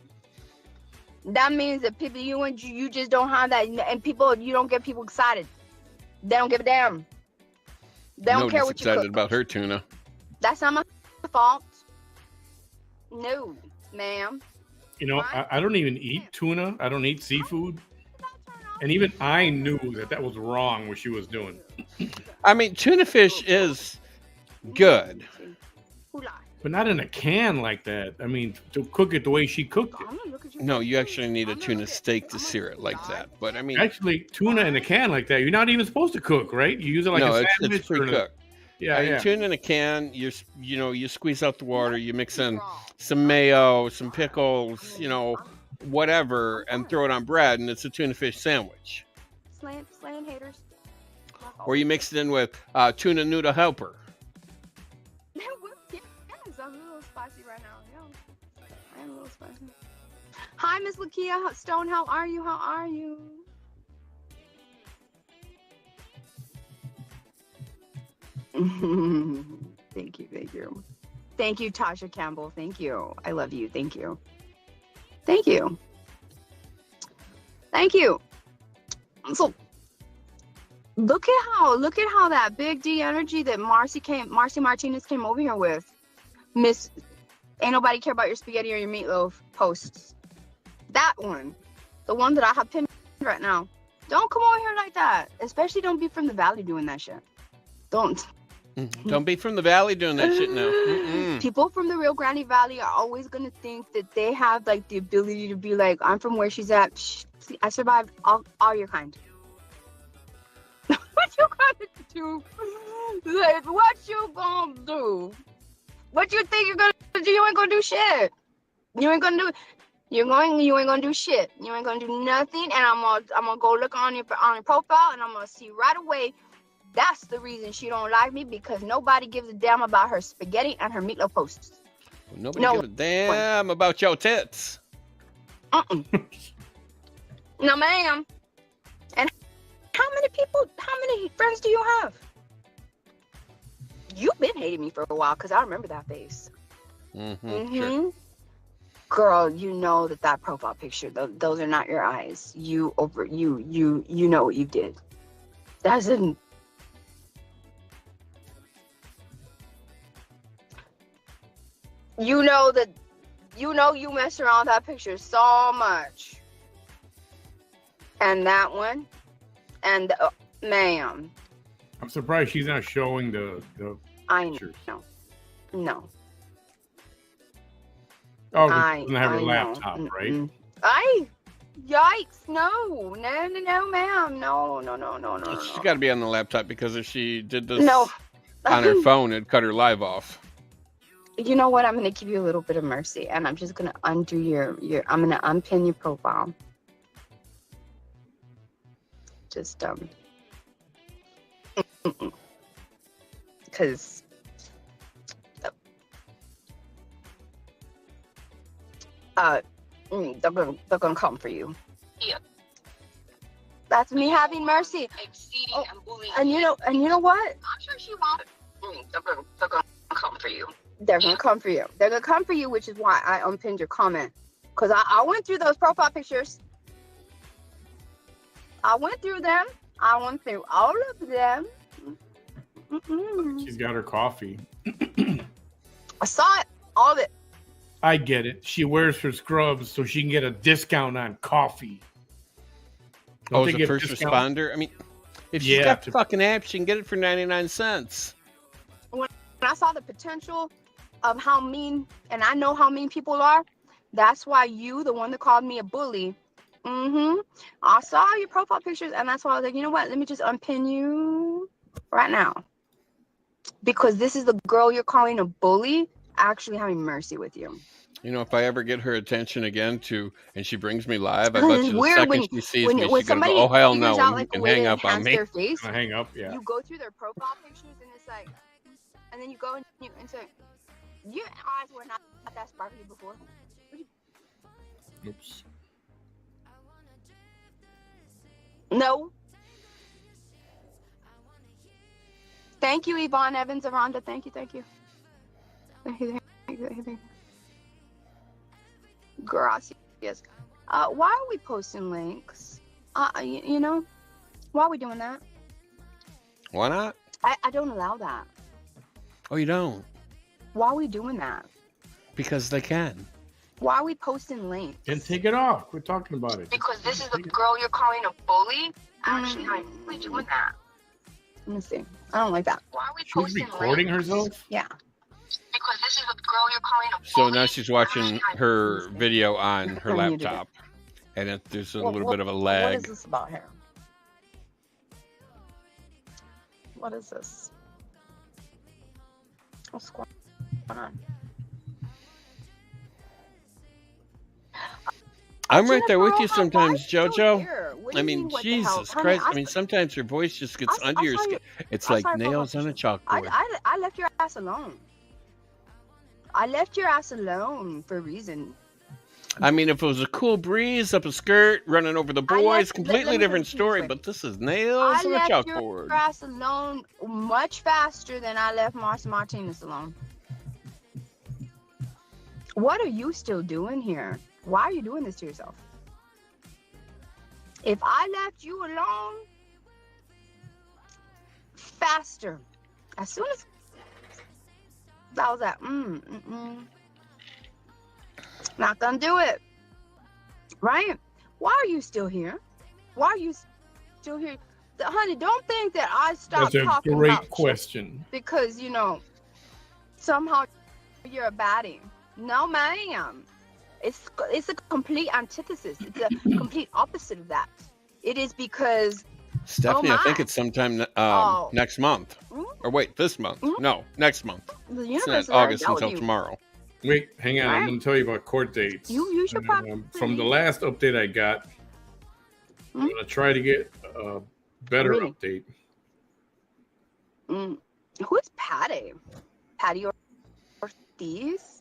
That means that people, you just don't have that, and people, you don't get people excited. They don't give a damn. They don't care what you cook. Excited about her tuna. That's not my fault. No, ma'am. You know, I don't even eat tuna. I don't eat seafood. And even I knew that was wrong what she was doing. I mean, tuna fish is good. But not in a can like that. I mean, to cook it the way she cooked it. No, you actually need a tuna steak to sear it like that. But I mean, actually, tuna in a can like that, you're not even supposed to cook, right? You use it like a sandwich. It's pre-cooked. Yeah. Tuna in a can, you squeeze out the water, you mix in some mayo, some pickles, whatever, and throw it on bread, and it's a tuna fish sandwich. Slant haters. Or you mix it in with tuna noodle helper. I'm a little spicy right now. Yeah, I am a little spicy. Hi, Miss Lakia Stone. How are you? How are you? Thank you. Thank you, Tasha Campbell. Thank you. I love you. Thank you. So look at how that big D energy that Marcy Martinez came over here with. Miss, ain't nobody care about your spaghetti or your meatloaf posts. That one, the one that I have pinned right now. Don't come over here like that. Especially don't be from the valley doing that shit. Don't. Don't be from the valley doing that shit now. Mm-mm. People from the Rio Grande Valley are always gonna think that they have like the ability to be like, I'm from where she's at. See, I survived all your kind. What you gonna do? Like, what you gonna do? What you think you're gonna do? You ain't gonna do shit. You ain't gonna do shit. You ain't gonna do nothing. And I'm gonna go look on your profile, and I'm gonna see right away. That's the reason she don't like me, because nobody gives a damn about her spaghetti and her meatloaf posts. Nobody gives a damn about your tits. No, ma'am. And how many friends do you have? You've been hating me for a while, because I remember that face. Sure. Girl, you know that profile picture, those are not your eyes. You know what you did. That's an... You mess around with that picture so much. And that one, and ma'am. I'm surprised she's not showing the pictures. No. Oh, she doesn't have her laptop, right? Yikes! No, ma'am. No. She's got to be on the laptop, because if she did this on her phone, it'd cut her live off. You know what? I'm going to give you a little bit of mercy, and I'm just going to undo I'm going to unpin your profile. Just, because they're gonna come for you. Yeah. That's me having mercy. Exceeding and bullying. And you know what? I'm sure she won't. They're gonna come for you. They're gonna come for you. They're gonna come for you, which is why I unpinned your comment. Because I went through those profile pictures. I went through them. I went through all of them. She's got her coffee. I saw it. All of it. I get it. She wears her scrubs so she can get a discount on coffee. As a first responder? I mean, if she's got the fucking app, she can get it for 99 cents. When I saw the potential of how mean, and I know how mean people are, that's why you, the one that called me a bully, I saw your profile pictures, and that's why I was like, you know what? Let me just unpin you right now. Because this is the girl you're calling a bully actually having mercy with you. You know, if I ever get her attention again and she brings me live, I And bet it's you the weird second when she sees me, when she's gonna go, somebody "Oh hell figures no!" out and you like a can way hang to up on enhance me. their face. Gonna hang up, yeah. You go through their profile pictures and it's like, and then you go and say, your eyes were not that sparkly before. Oops. No. Thank you, Yvonne Evans Aranda. Thank you. Thank you. Gracias. Why are we posting links? You know, why are we doing that? Why not? I don't allow that. Oh, you don't? Why are we doing that? Because they can. Why are we posting links? And take it off. We're talking about it. Because this is the girl you're calling a bully? Actually, I'm really doing that. Let me see. I don't like that. Why are we She's posting recording links? herself? Yeah. Because this is the girl you're calling a bully. So now she's watching her video on her I muted it. laptop, and there's a little bit of a lag. What is this about here? What is this? What's going on? I'm right there with you Jennifer, sometimes, why are you JoJo. here? What do I you mean, what the hell? Jesus Honey, Christ. I mean, sometimes your voice just gets under your skin. It's like nails on a chalkboard. I left your ass alone. I left your ass alone for a reason. I mean, if it was a cool breeze up a skirt, running over the boys, completely different story. way. But this is nails on a I left chalkboard. your ass alone much faster than I left Marcia Martinez alone. What are you still doing here? Why are you doing this to yourself? If I left you alone faster, as soon as I was like, not gonna do it, right? Why are you still here? Why are you still here? Honey, don't think that I stopped That's a talking great about question. you because, you know, somehow you're a baddie. No, ma'am. It's a complete antithesis. It's a complete opposite of that. It is because Stephanie, I think it's sometime next month. Or wait, this month. No, next month. The It's universe not August until tomorrow. Wait, hang on. I'm going to tell you about court dates. You should probably from the last update I got, I'm going to try to get a better update. Who's Patty? Patty Ortiz?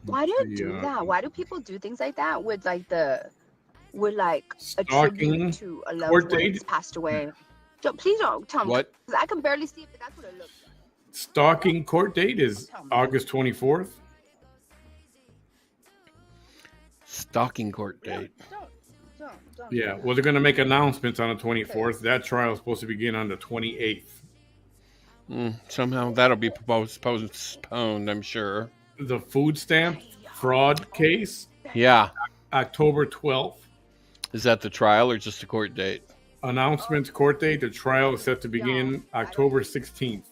Why do you do that? Why do people do things like that with like a tribute to a loved one that's passed away? Please don't tell me. What? Because I can barely see it, but that's what it looks like. Stalking court date is August 24th. Stalking court date. Don't. Yeah, well, they're going to make announcements on the 24th. That trial is supposed to begin on the 28th. Somehow that'll be postponed, I'm sure. The food stamp fraud case? Yeah. October 12th. Is that the trial or just a court date? Announcements, court date. The trial is set to begin October 16th.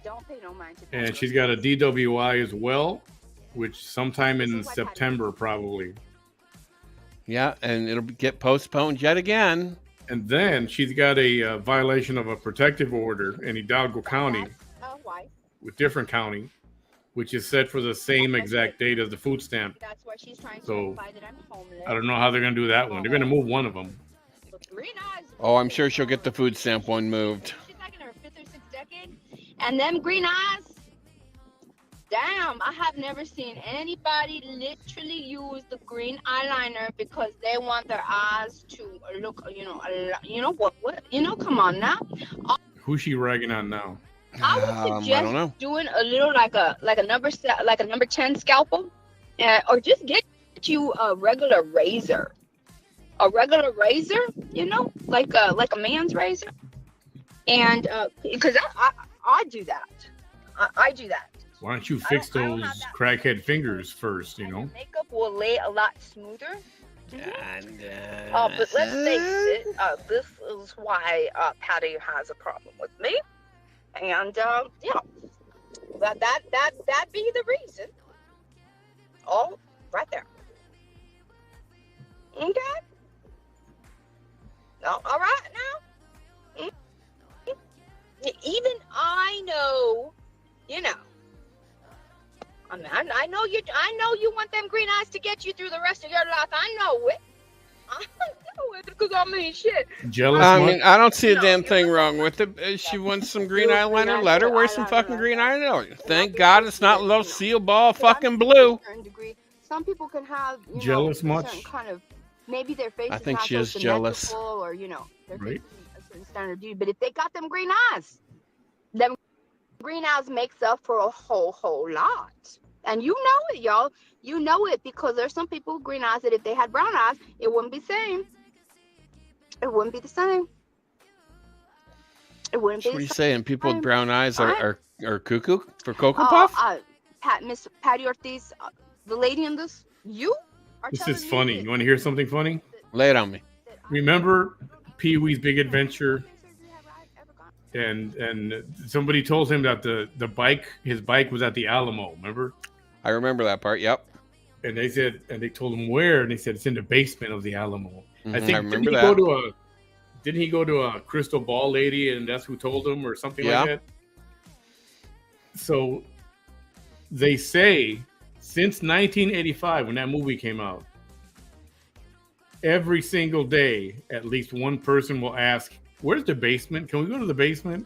Don't pay no mind to that. And she's got a DWI as well, which sometime in September probably. Yeah, and it'll get postponed yet again. And then she's got a violation of a protective order in Hidalgo County with different county, which is set for the same exact date as the food stamp. That's why she's trying to So imply that I'm homeless. I don't know how they're going to do that one. They're going to move one of them. Oh, I'm sure she'll get the food stamp one moved. She's like in her 5th or 6th decade. And them green eyes, damn, I have never seen anybody literally use the green eyeliner because they want their eyes to look, come on now. Who's she ragging on now? I would suggest I don't know. doing a little like a number 10 scalpel, or just get you a regular razor. A regular razor, like a man's razor. And because I do that. I do that. Why don't you fix those crackhead fingers first, Makeup will lay a lot smoother. And, but let's face it, this is why Patty has a problem with me. And that be the reason. Oh, right there. Okay. Oh, all right now. Even I know, I mean, I know you green eyes to get you through the rest of your life. I know it. I know it because I mean shit. Jealous I much? mean, I don't see a No, damn you're thing not wrong gonna with it. If she wants some green do eyeliner, green let her eyeliner wear some fucking like green that. eyeliner. Thank be God able it's to not get, little you know. seal ball But I'm fucking saying to a blue. certain degree, some people can have, you know, Jealous a certain much? kind of, maybe their face I is think not she so is jealous. symmetrical, or you know, their Right. face isn't a certain standard beauty. But if they got them green eyes, them green eyes makes up for a whole lot. And you know it, y'all. You know it because there's some people with green eyes that if they had brown eyes, it wouldn't be the same. It wouldn't be the same. It wouldn't So be what are the you saying? People with same. brown eyes Right. are cuckoo for Cocoa Puff? Miss Patty Ortiz, the lady in this, you are This telling is me funny. You want to hear something funny? Lay it on me. that Remember Pee-wee's Big Adventure? And somebody told him that his bike was at the Alamo. Remember? I remember that part. Yep. And they told him where, and they said it's in the basement of the Alamo. I I think remember that. didn't he go to a crystal ball lady, and that's who told him, or something Yeah. like that? So they say since 1985, when that movie came out, every single day, at least one person will ask, "Where's the basement? Can we go to the basement?"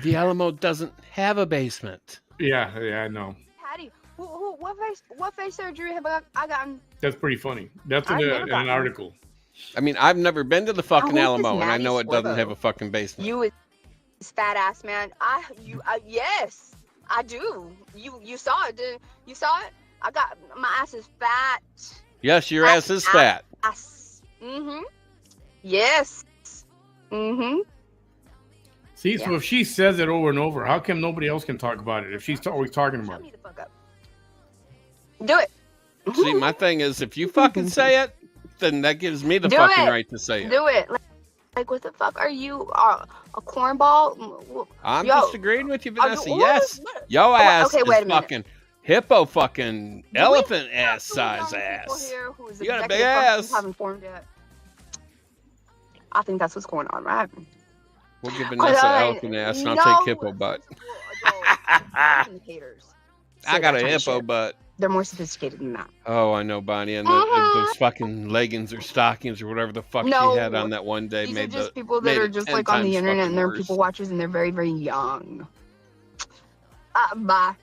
The Alamo doesn't have a basement. Yeah, I know. Patty, what face surgery have I gotten? That's pretty funny. That's in I've never an gotten article. I mean, I've never been to the fucking How old is Alamo, and I Maddie know it doesn't Swervo? have a fucking basement. You is fat ass man. Yes, I do. You saw it, didn't you? Saw it? I got my ass is fat. Yes, your ass is fat. Ass. Mm-hmm. Yes. Mm-hmm. See, so if she says it over and over, how come nobody else can talk about it if she's always talking Shut about me it? the fuck up. Do it. See, my thing is, if you fucking say it, then that gives me the Do fucking it. right to say it. Do it. Like, what the fuck are you? A cornball? I'm Yo. just agreeing with you, Vanessa. What Yes, is- what- yo ass okay, wait a is minute. fucking hippo fucking Do we elephant have ass two size young people ass. here whose You got a big executive functions ass. haven't formed yet? I think that's what's going on, right? We'll give Vanessa elephant ass, and I'll take hippo butt. Haters. I say got that a kind of hippo shit. butt. They're more sophisticated than that. Oh, I know, Bonnie, and those fucking leggings or stockings or whatever the fuck No, she had on that one day These made are just the people that made are it just 10 like on the times internet fucking and they're worse. people watchers and they're very, very young. Bye.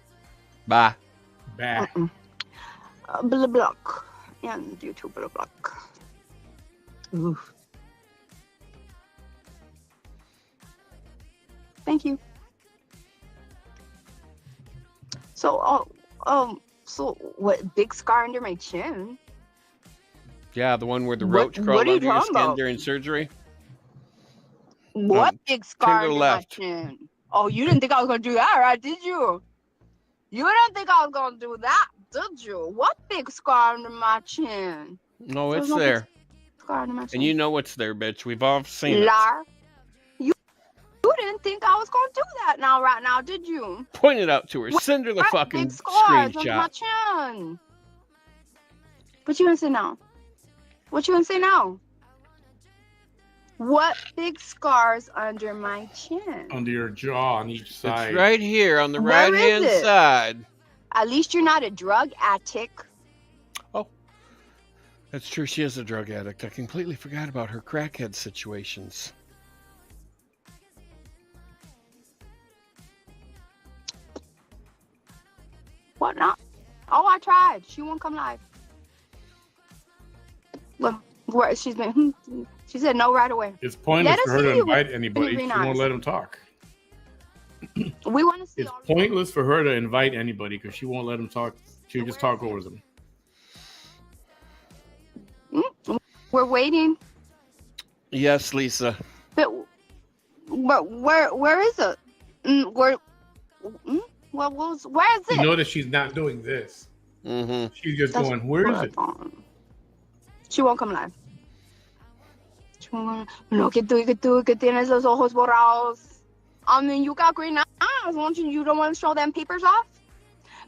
Bye. Bah. Blah block. And YouTube blah block. Oof. Thank you. So, so what? Big scar under my chin? Yeah, the one where the What- roach what crawled are you under your talking skin about? during surgery. What big scar to the under left. my chin? Oh, you didn't think I was gonna do that, right? Did you? You didn't think I was gonna do that, did you? What big scar under my chin? No, There's it's no big there. Scar under my chin. And you know what's there, bitch. We've all seen it. Liar. You didn't think I was gonna do that right now, did you? Point it out to her. Send her the What fucking big scars under my screenshot. chin? What you gonna say now? What you gonna say now? What big scars under my chin? Under your jaw on each side. It's right here on the Where is right-hand it? side. At least you're not a drug addict. That's true. She is a drug addict. I completely forgot about her crackhead situations. What not? Oh, I tried. She won't come live. Look, where she's been. She said no right away. It's pointless Let for us her to see invite anybody. green She won't eyes. let them talk. We want to see It's all. pointless for her to invite anybody because she won't let them talk. She'll just talk over them. We're waiting, Yes, Lisa. but where is it? Where is You it? notice she's not doing this. Mm-hmm. She's just That's going, where is it? She won't come live. No, que tienes los ojos borrados. I mean, you got green eyes. You don't want to show them papers off?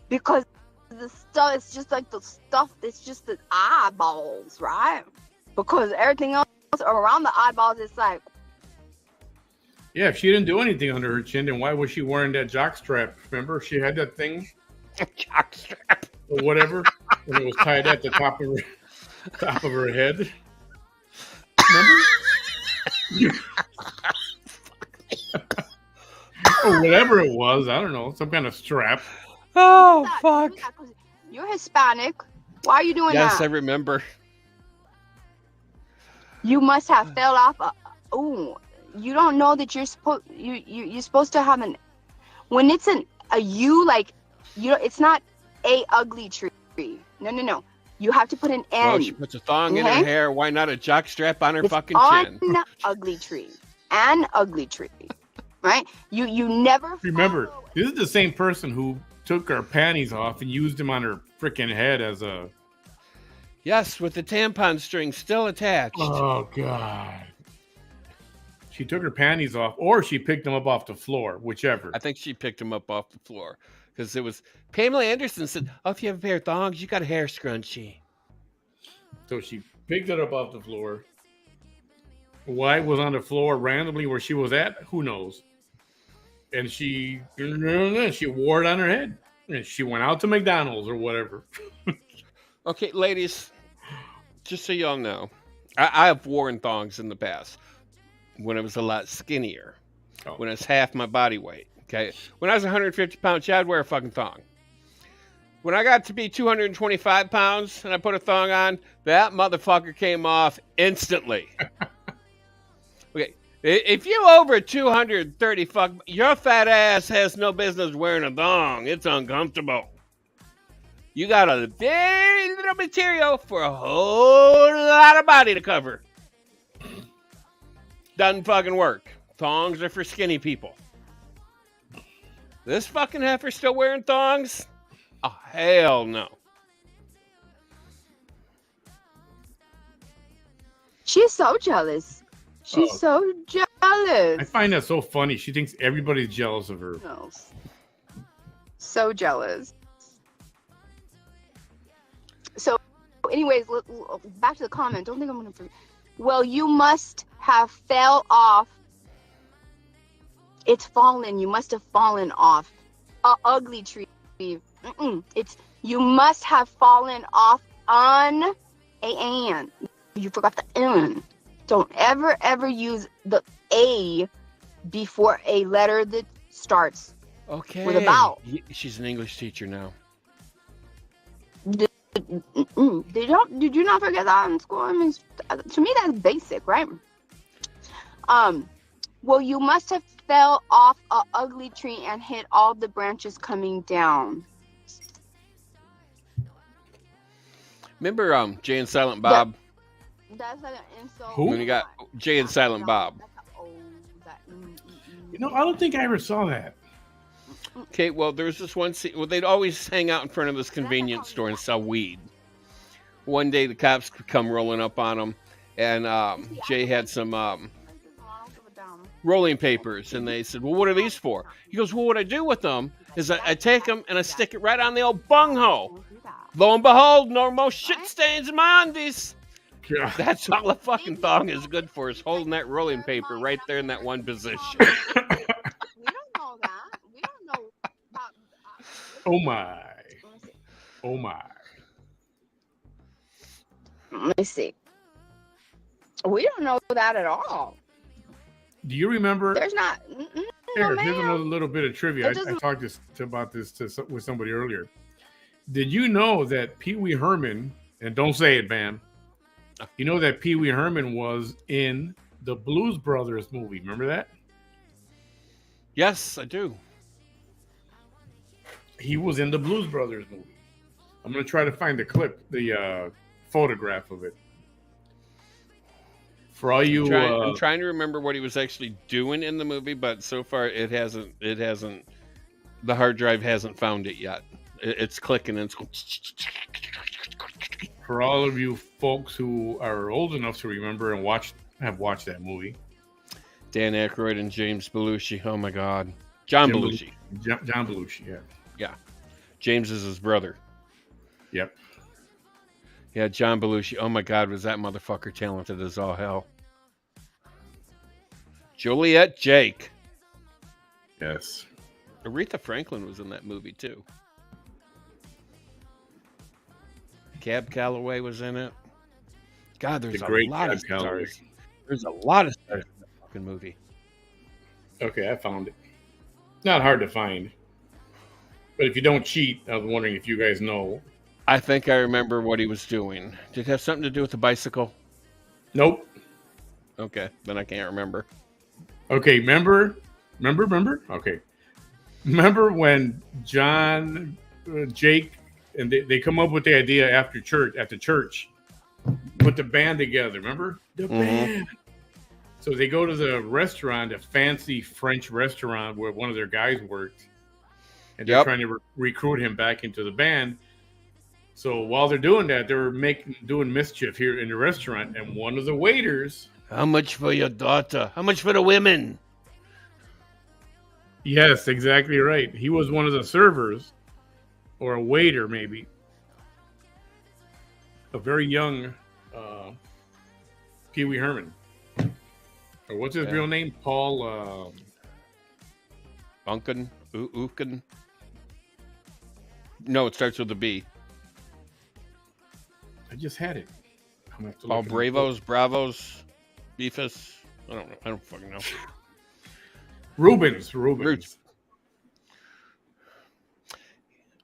Because the stuff, it's just like the stuff, it's just the eyeballs, right? Because everything else around the eyeballs, it's like, Yeah, if she didn't do anything under her chin, then why was she wearing that jock strap? Remember, she had that thing. Jockstrap. or whatever, when it was tied at the top of her head. Remember? Or whatever it was, I don't know, some kind of strap. Oh, fuck. You're Hispanic. Why are you doing Yes, that? I remember. You must have fell off. You don't know that you're supposed to have an. When it's a U, like it's not a ugly tree. No. You have to put an N. Well, she puts a thong in her hair. Why not a jockstrap on her fucking chin? An ugly tree. An ugly tree. Right? You never remember. This is the same person who took her panties off and used them on her freaking head as a. Yes, with the tampon string still attached. Oh God. She took her panties off, or she picked them up off the floor, whichever. I think she picked them up off the floor because it was Pamela Anderson said, "Oh, if you have a pair of thongs, you got a hair scrunchie." So she picked it up off the floor. Why it was on the floor randomly where she was at? Who knows? And she wore it on her head, and she went out to McDonald's or whatever. Okay, ladies, just so y'all know, I have worn thongs in the past when I was a lot skinnier, when I was half my body weight. Okay, when I was 150 pounds, I'd wear a fucking thong. When I got to be 225 pounds and I put a thong on, that motherfucker came off instantly. Okay, if you over 230 your fat ass has no business wearing a thong. It's uncomfortable. You got a very little material for a whole lot of body to cover. Doesn't fucking work. Thongs are for skinny people. This fucking heifer still wearing thongs? Oh, hell no. She's so jealous. She's so jealous. I find that so funny. She thinks everybody's jealous of her. So jealous. So, anyways, back to the comment. Don't think I'm going to forget. Well, you must have fell off. It's fallen. You must have fallen off. A ugly tree. It's you must have fallen off on a N. You forgot the N. Don't ever use the A before a letter that starts with a vowel. She's an English teacher now. Did you not forget that in school? I mean, to me that's basic, right? Well, you must have fell off a ugly tree and hit all the branches coming down. Remember Jay and Silent Bob? That's like an insult. Who? When you got Jay and Silent Bob. You know, I don't think I ever saw that. Okay, well, there was this one scene. Well, they'd always hang out in front of this convenience store and sell weed. One day, the cops could come rolling up on them, and Jay had some rolling papers, and they said, "Well, what are these for?" He goes, "Well, what I do with them is I take them and I stick it right on the old bunghole. Lo and behold, no more shit stains in my undies." God. That's all a fucking thong is good for, is holding that rolling paper right there in that one position. We don't know that. We don't know about. Oh my. Oh my. Let me see. We don't know that at all. Do you remember? There's not. Here's another little bit of trivia. I talked about this with somebody earlier. Did you know that Pee Wee Herman, and don't say it, Van, you know that Pee Wee Herman was in the Blues Brothers movie? Remember that? Yes, I do. He was in the Blues Brothers movie. I'm going to try to find the clip, the photograph of it. For all you, I'm trying to remember what he was actually doing in the movie, but so far it hasn't. The hard drive hasn't found it yet. It's clicking and it's going. For all of you folks who are old enough to remember and have watched that movie, Dan Aykroyd and James Belushi. Oh my God, John Belushi. John Belushi. Yeah. Yeah. James is his brother. Yep. Yeah, John Belushi. Oh my God, was that motherfucker talented as all hell. Juliet Jake. Yes. Aretha Franklin was in that movie too. Cab Calloway was in it. God, there's The a great lot Cab of Calloway. stars. There's a lot of stars in that fucking movie. Okay, I found it. Not hard to find. But if you don't cheat, I was wondering if you guys know. I think I remember what he was doing. Did it have something to do with the bicycle? Nope. Okay, then I can't remember. Okay, remember? Okay. Remember when John, Jake, and they come up with the idea after church, put the band together, remember? The band. So they go to the restaurant, a fancy French restaurant where one of their guys worked, and they're trying to recruit him back into the band. So while they're doing that, they're doing mischief here in the restaurant, and one of the waiters. How much for your daughter? How much for the women? Yes, exactly right. He was one of the servers, or a waiter, maybe. A very young Pee Wee Herman. Or what's his real name? Paul. Unken? Uken? No, it starts with a B. I just had it. Paul Bravos, Bravos, Beefus. I don't know. I don't fucking know. Rubens.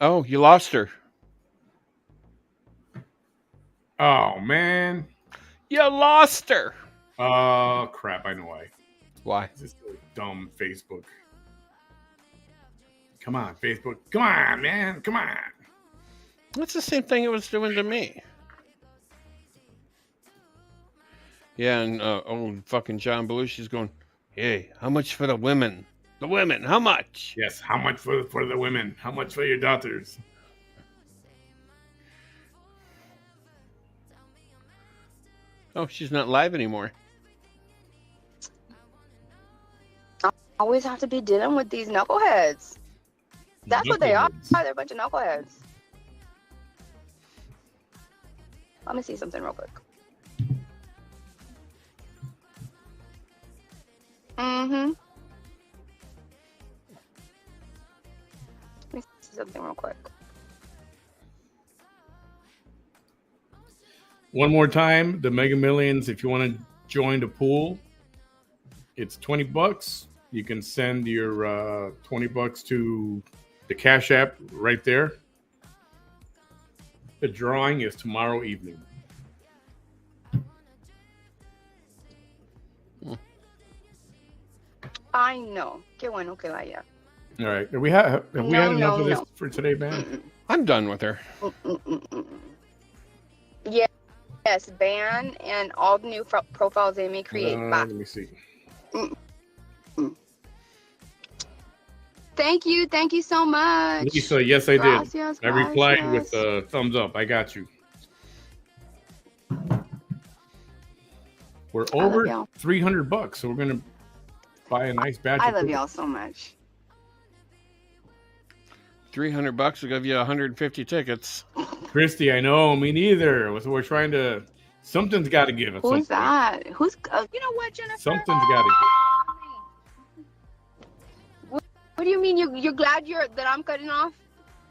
Oh, you lost her. Oh, man. You lost her. Oh, crap. I know why. Why? This is so dumb, Facebook. Come on, Facebook. Come on, man. Come on. That's the same thing it was doing to me. Yeah, and old fucking John Belushi's going, hey, how much for the women? The women, how much? Yes, how much for the women? How much for your daughters? Oh, she's not live anymore. I always have to be dealing with these knuckleheads. That's what they are. They're a bunch of knuckleheads. Let me see something real quick. Let me see something real quick. One more time, the Mega Millions, if you want to join the pool, it's $20. You can send your $20 to the Cash App right there. The drawing is tomorrow evening. I know. Qué bueno que vaya. All right. Have we had enough of this for today, man? I'm done with her. Yeah. Yes, ban and all the new profiles they may create. Let me see. Thank you so much. Lisa, yes, I did. Gracias. I replied with a thumbs up. I got you. We're over $300, so we're gonna buy a nice batch. I love y'all so much. $300 will give you 150 tickets. Christy, I know, me neither. So we're trying to. Something's got to give us. Who's that? Who's? You know what, Jennifer? Something's got to give. What do you mean? You're glad that I'm cutting off?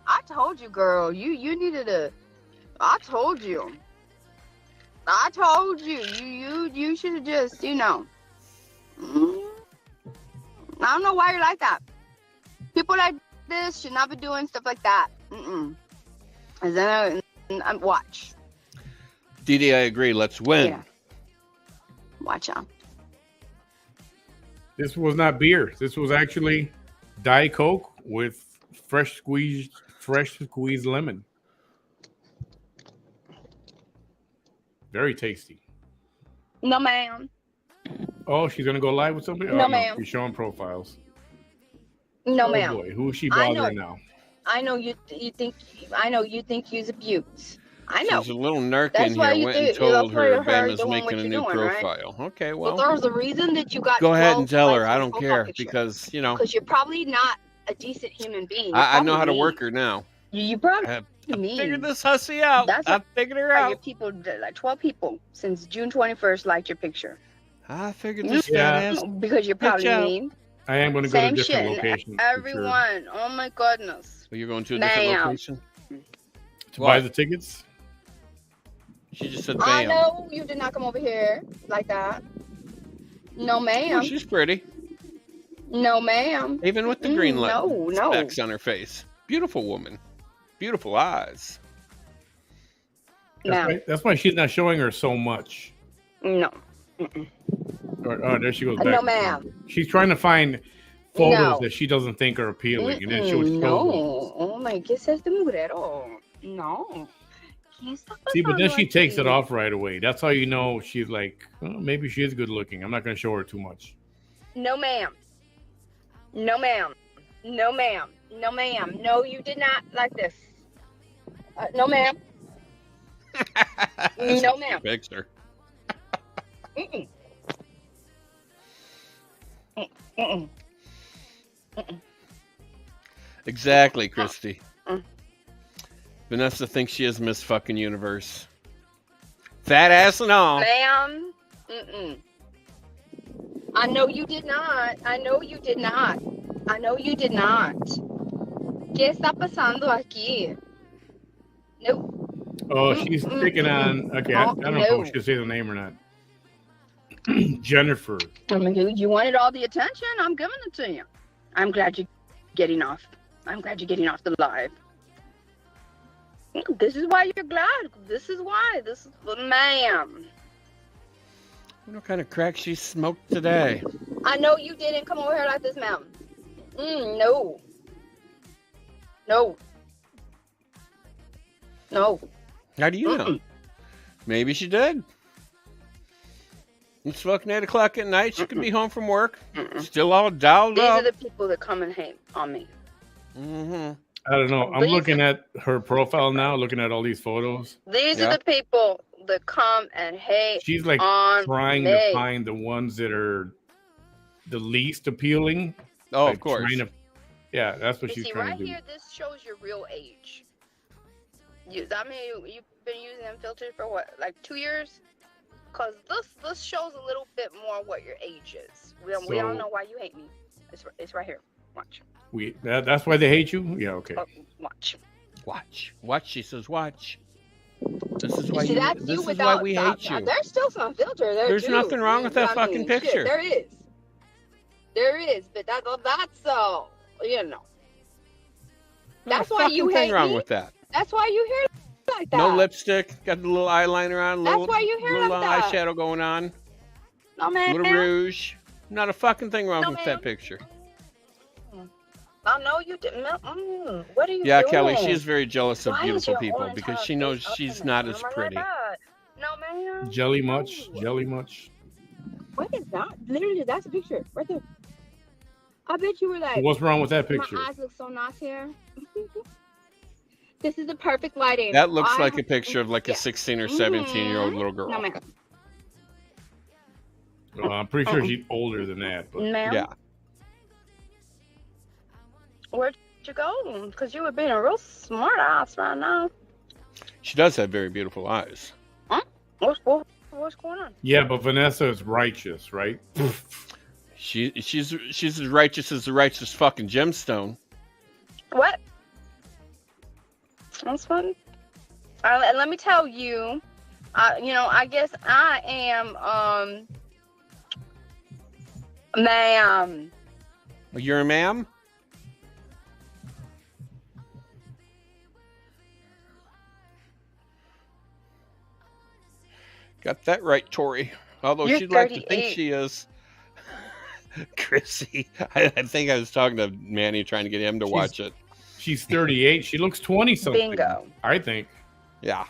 I told you, girl. You needed a. I told you. You should have just, I don't know why you're like that. People like this should not be doing stuff like that. And then watch. Didi, I agree. Let's win. Yeah. Watch out. This was not beer. This was actually Diet Coke with fresh squeezed lemon. Very tasty. No, ma'am. Oh, she's gonna go live with somebody? No, ma'am. She's showing profiles. No, oh, ma'am. Boy. Who is she bothering now? I know you think you's abused. I know. There's a little narc in here went and told her Bama's making a new profile. Right? Okay, well. There's a reason that you got. Go ahead and tell her. I don't care because, Because you're probably not a decent human being. I know how to work her now. You probably I figured this hussy out. I figured her out. Your people, like 12 people since June 21st liked your picture. I figured this ass. Because you're probably mean. I am going to go to a different location. Everyone. Oh my goodness. So you're going to a different location? To buy the tickets? She just said I bam. know you did not come over here like that. No, Oh, ma'am. she's pretty. No, ma'am. Even with the green no. specks on her face. Beautiful woman. Beautiful eyes. Ma'am. That's why she's not showing her so much. No. Oh, there she goes back. No, ma'am. She's trying to find photos No. that she doesn't think are appealing, and then she'll show them. No. Oh my, ¿qué es este mugrero? No. ¿Qué está See, but then pasando she takes it aquí? off right away. That's how you know she's like, oh, maybe she is good looking. I'm not going to show her too much. No, ma'am. No, ma'am. No, ma'am. No, ma'am. No, you did not like this. No, ma'am. No, ma'am. Picture. Mm-mm. Mm-mm. Exactly, Christy. Vanessa thinks she is Miss fucking Universe. Fat ass and all. Ma'am. I know you did not. I know you did not. I know you did not. ¿Qué está pasando aquí? No. Oh, she's picking on. Okay, I don't know if she should say the name or not. Jennifer. I mean, you wanted all the attention. I'm giving it to you. I'm glad you're getting off. I'm glad you're getting off the live. This is why you're glad. This is why. This is, ma'am. What kind of crack she smoked today? I know you didn't come over here like this, ma'am. No. No. No. How do you know? Maybe she did. It's fucking 8 o'clock at night. She could be home from work. Still all dialed These up. are the people that come and hate on me. I don't know. I'm looking at her profile now, looking at all these photos. These are the people that come and hate. She's like on trying me. to find the ones that are the least appealing. Oh, like of course. Yeah, that's what You she's see, trying right to do. here, this shows your real age. You've been using them filters for what, like 2 years? Because this shows a little bit more what your age is. We all know why you hate me. It's right here. Watch. That's why they hate you? Yeah, okay. Oh, watch. Watch. She says, watch. This is why This is why we hate you. There's still some filter there. There's too. nothing wrong with that fucking picture. Shit, there is, but that's so you know. That's why you hate nothing wrong me. with that. That's why you hear like that. No lipstick, got the little eyeliner on, That's why you hear little like that. eyeshadow going on, No, man. little rouge. Not a fucking thing wrong No, with ma'am. that picture. I know you didn't. What are you Yeah, doing? Kelly, she is very jealous of Why is beautiful your people orange because top she knows face up she's in not the as camera pretty. like that? No, man. Jelly much? No. Jelly much? What is that? Literally, that's a picture right there. I bet you were like, What's wrong with that picture? my eyes look so nice here. This is the perfect lighting. That looks like a picture of like a 16 or 17-year-old little girl. No, ma'am. Well, I'm pretty sure she's older than that. But Ma'am. Yeah. Where'd you go? Because you were being a real smart ass right now. She does have very beautiful eyes. Huh? What's going on? yeah, but Vanessa is righteous, right? She's as righteous as the righteous fucking gemstone. What? That's fun. And let me tell you, I guess I am, ma'am. You're a ma'am? Got that right, Tori. Although You're she'd like to 38. think she is. Chrissy. I think I was talking to Manny trying to get him to watch it. She's 38. She looks 20-something. Bingo. I think. Yeah.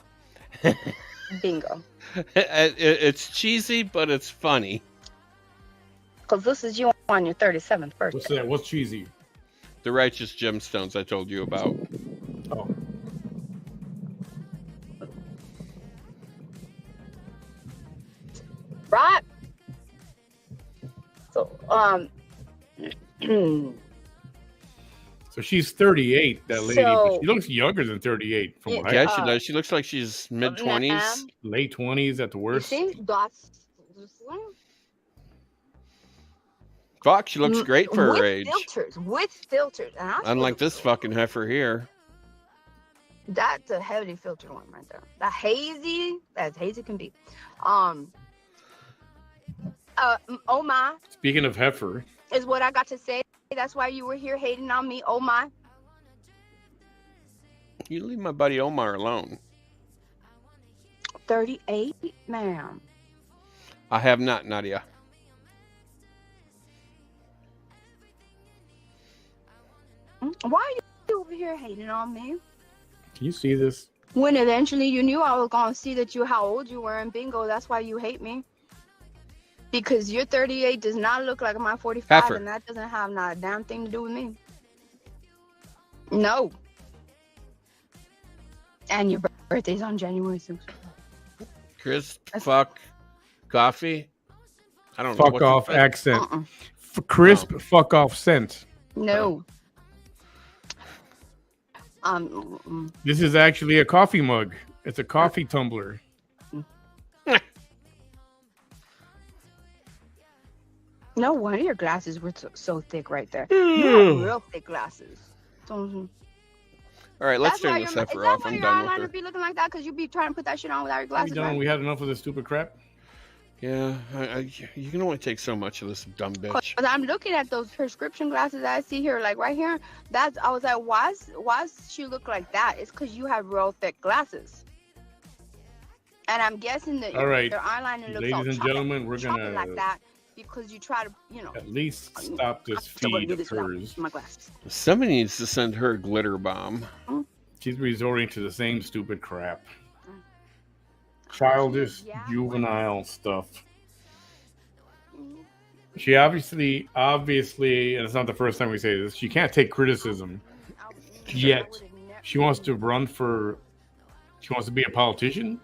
Bingo. It's cheesy, but it's funny. Because this is you on your 37th birthday. What's that? What's cheesy? The righteous gemstones I told you about. Oh. Right? So, So she's 38, that lady. So- but she looks younger than 38 from what Yeah, I she does. She looks like she's mid-20s. ma'am, late 20s at the you worst. see, that's Fuck, she looks great for her with age. With filters. And Unlike this fucking heifer here. That's a heavily filtered one right there. That hazy, as hazy can be. Oh my. Speaking of heifer, Is what I got to say. That's why you were here hating on me. Oh my. You leave my buddy Omar alone. 38, ma'am. I have not, Nadia. Why are you over here hating on me? can you see this? When eventually you knew I was gonna see that you how old you were in bingo, that's why you hate me. Because your 38 does not look like my 45, Heifer. and that doesn't have not a damn thing to do with me. No. And your birthday's on January 6th. Crisp, fuck, coffee. I don't know. Fuck What's off it say? accent. Crisp, fuck off scent. No. This is actually a coffee mug. It's a coffee tumbler. No wonder your glasses were so thick right there. You have real thick glasses. All right, let's turn this heifer off. I'm done with her. Be looking like that because you be trying to put that shit on without your glasses. Done? We had enough of this stupid crap. Yeah, you can only take so much of this dumb bitch. But I'm looking at those prescription glasses that I see here, like right here. I was like, why's she look like that? It's because you have real thick glasses. And I'm guessing that All right, your eyeliner looks ladies and gentlemen, we're gonna like that because you try to, at least stop this feed of hers. My glasses. Somebody needs to send her a glitter bomb. She's resorting to the same stupid crap. Childish, juvenile stuff. She obviously, and it's not the first time we say this, she can't take criticism. Yet, she wants to be a politician?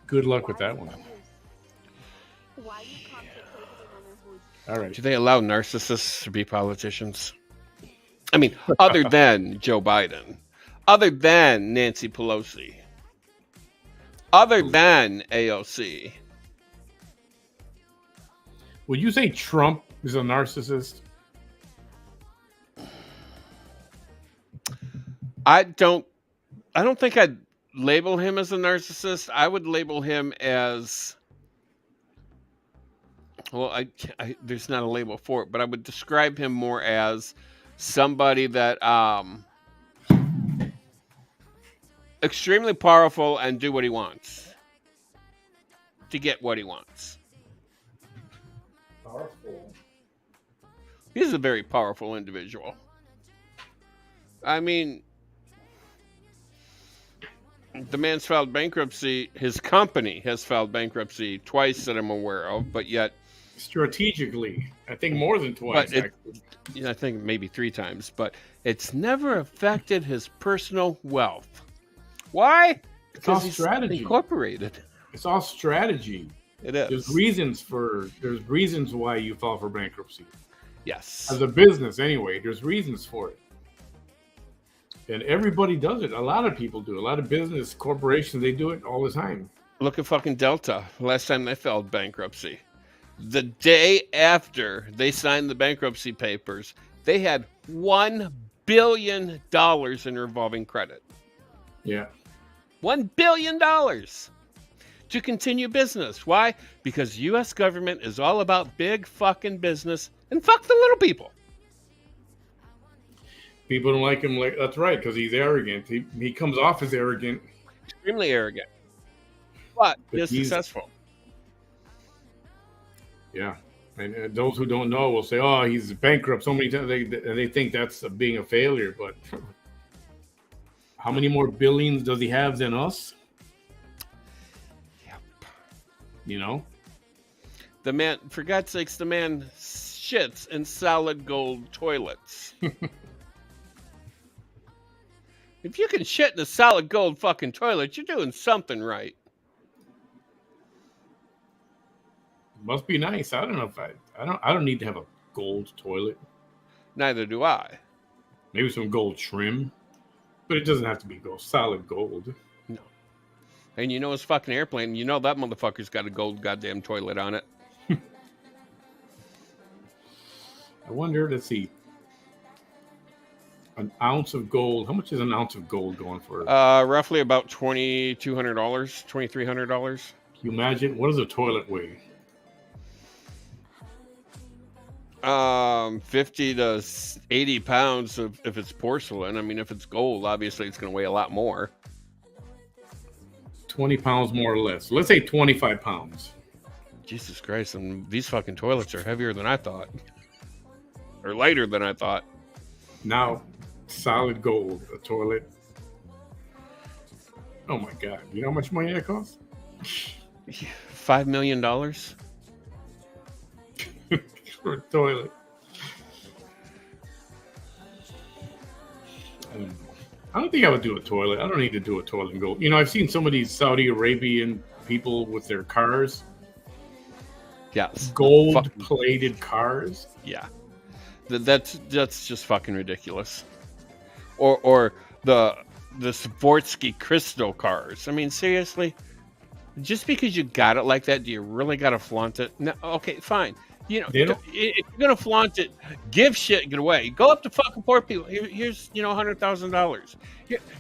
Good luck with that one. All right. Do they allow narcissists to be politicians? I mean, other than Joe Biden, other than Nancy Pelosi, other than AOC. Would you say Trump is a narcissist? I don't think I'd label him as a narcissist. I would label him as, well, there's not a label for it, but I would describe him more as somebody that extremely powerful and do what he wants to get what he wants. Powerful. He's a very powerful individual. I mean, the man's filed bankruptcy. His company has filed bankruptcy twice that I'm aware of, but yet strategically, I think more than twice. I think maybe 3 times, but it's never affected his personal wealth. Why? Because he's strategy. Incorporated. It's all strategy. It is. There's reasons why you file for bankruptcy. Yes. As a business, anyway, there's reasons for it. And everybody does it. A lot of people do. A lot of business corporations, they do it all the time. Look at fucking Delta. Last time they filed bankruptcy. The day after they signed the bankruptcy papers, they had $1 billion in revolving credit. Yeah. $1 billion to continue business. Why? Because U.S. government is all about big fucking business and fuck the little people. People don't like him. That's right, because he's arrogant. He comes off as arrogant. Extremely arrogant. But he's successful. Yeah. And those who don't know will say, oh, he's bankrupt so many times. They think that's being a failure. But how many more billions does he have than us? Yep. You know? The man, for God's sakes, the man shits in solid gold toilets. If you can shit in a solid gold fucking toilet, you're doing something right. Must be nice. I don't know if I don't need to have a gold toilet. Neither do I. Maybe some gold trim, but it doesn't have to be solid gold. No. And you know his fucking airplane, you know that motherfucker's got a gold goddamn toilet on it. I wonder, let's see. An ounce of gold. How much is an ounce of gold going for? Roughly about $2,200, $2,300. Can you imagine? What does a toilet weigh? 50 to 80 pounds if it's porcelain. I mean, if it's gold, obviously it's going to weigh a lot more. 20 pounds more or less. Let's say 25 pounds. Jesus Christ, and these fucking toilets are heavier than I thought. Or lighter than I thought. Now, solid gold, a toilet. Oh my God. You know how much money that costs? $5 million? For a toilet. I don't think I would do a toilet. I don't need to do a toilet in gold. You know, I've seen some of these Saudi Arabian people with their cars. Yes. Gold-plated cars. Yeah. That's just fucking ridiculous. Or the Swarovski crystal cars. I mean, seriously? Just because you got it like that, do you really got to flaunt it? No, okay, fine. You know, if you're gonna flaunt it, give shit away. Go up to fucking poor people. Here's $100,000.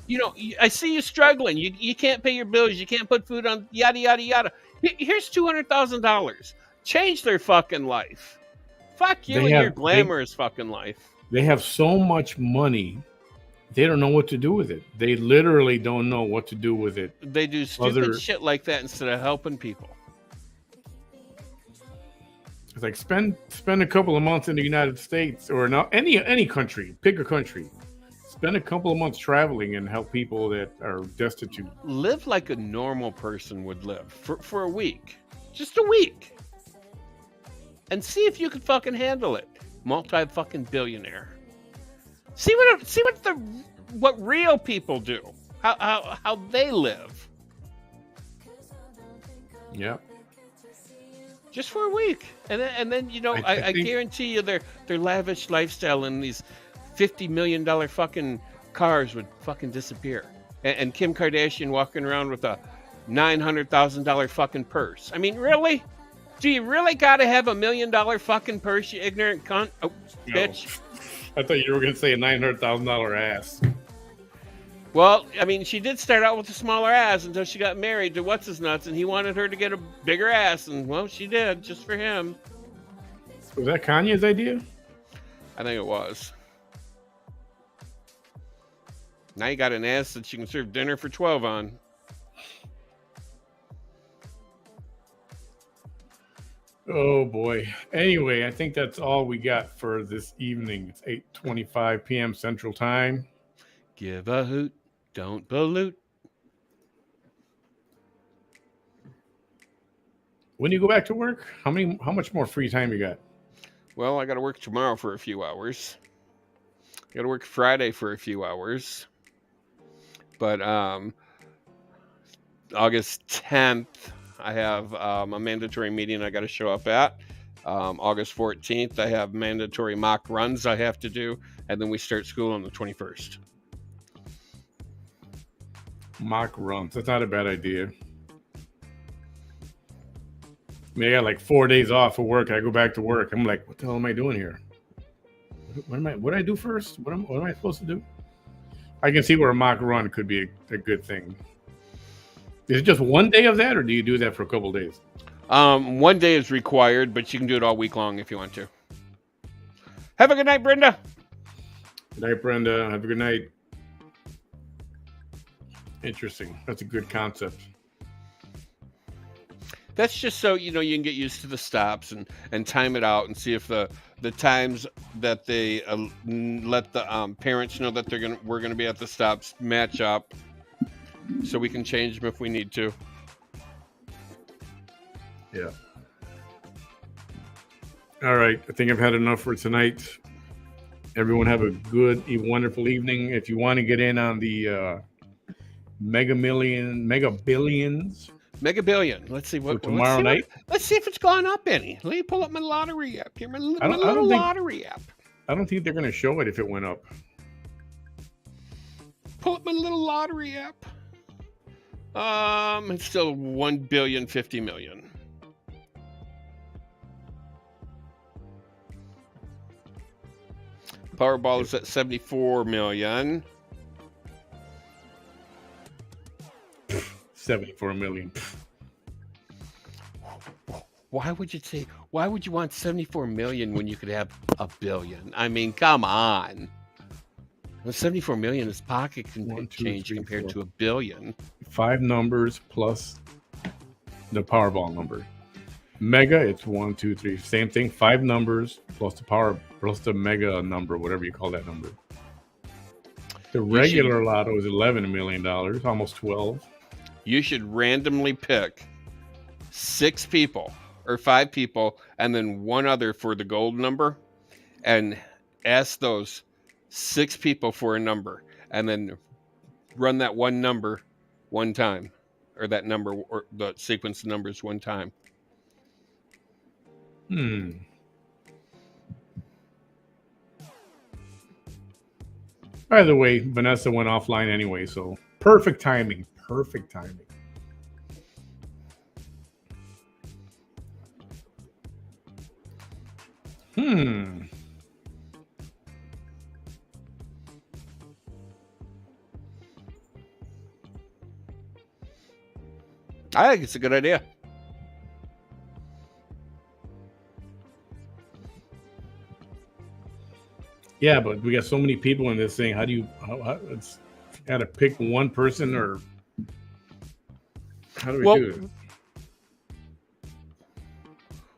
You know, I see you struggling. You can't pay your bills. You can't put food on. Yada yada yada. Here's $200,000. Change their fucking life. Fuck you and your glamorous fucking life. They have so much money, they don't know what to do with it. They literally don't know what to do with it. They do stupid shit like that instead of helping people. It's like spend a couple of months in the United States or any country. Pick a country. Spend a couple of months traveling and help people that are destitute. Live like a normal person would live for a week. Just a week. And see if you can fucking handle it. Multi-fucking billionaire. See what real people do. How they live. Yeah. Just for a week, and then you know, I guarantee you their lavish lifestyle and these $50 million fucking cars would fucking disappear, and Kim Kardashian walking around with a $900,000 fucking purse. I mean, really? Do you really got to have $1 million fucking purse, you ignorant cunt? Oh, bitch! I thought you were gonna say a $900,000 ass. Well, I mean, she did start out with a smaller ass until she got married to what's-his-nuts, and he wanted her to get a bigger ass, and, well, she did, just for him. Was that Kanye's idea? I think it was. Now you got an ass that you can serve dinner for 12 on. Oh, boy. Anyway, I think that's all we got for this evening. It's 8:25 p.m. Central Time. Give a hoot. Don't pollute. When do you go back to work? How much more free time you got? Well, I got to work tomorrow for a few hours. I got to work Friday for a few hours. But August 10th, I have a mandatory meeting I got to show up at. August 14th, I have mandatory mock runs I have to do, and then we start school on the 21st. Mock runs. That's not a bad idea. I mean, I got like 4 days off of work. I go back to work. I'm like, what the hell am I doing here? What do I do first? What am I supposed to do? I can see where a mock run could be a good thing. Is it just one day of that, or do you do that for a couple of days? 1 day is required, but you can do it all week long if you want to. Have a good night, Brenda. Good night, Brenda. Have a good night. Interesting. That's a good concept. That's just so you know you can get used to the stops and time it out and see if the times that they let the parents know that we're gonna be at the stops match up, so we can change them if we need to. Yeah. All right. I think I've had enough for tonight. Everyone have a good, wonderful evening. If you want to get in on the Mega Billion. Let's see what tomorrow night. Let's see if it's gone up any. Let me pull up my lottery app. Give me my little lottery app. I don't think they're going to show it if it went up. Pull up my little lottery app. It's still 1,050,000,000. Powerball is at 74 million. 74 million. Why would you want 74 million when you could have a billion? I mean, come on. Well, 74 million is pocket change compared to a billion. 5 numbers plus the Powerball number. Mega, it's 1, 2, 3. Same thing. 5 numbers plus the mega number, whatever you call that number. The regular lotto is $11 million, almost 12. You should randomly pick 6 people or 5 people and then one other for the gold number, and ask those 6 people for a number, and then run that one number one time, or that number or the sequence of numbers one time. By the way, Vanessa went offline anyway, so perfect timing. Perfect timing. I think it's a good idea. Yeah, but we got so many people in this thing. How do you? It's got to pick one person, or how do we do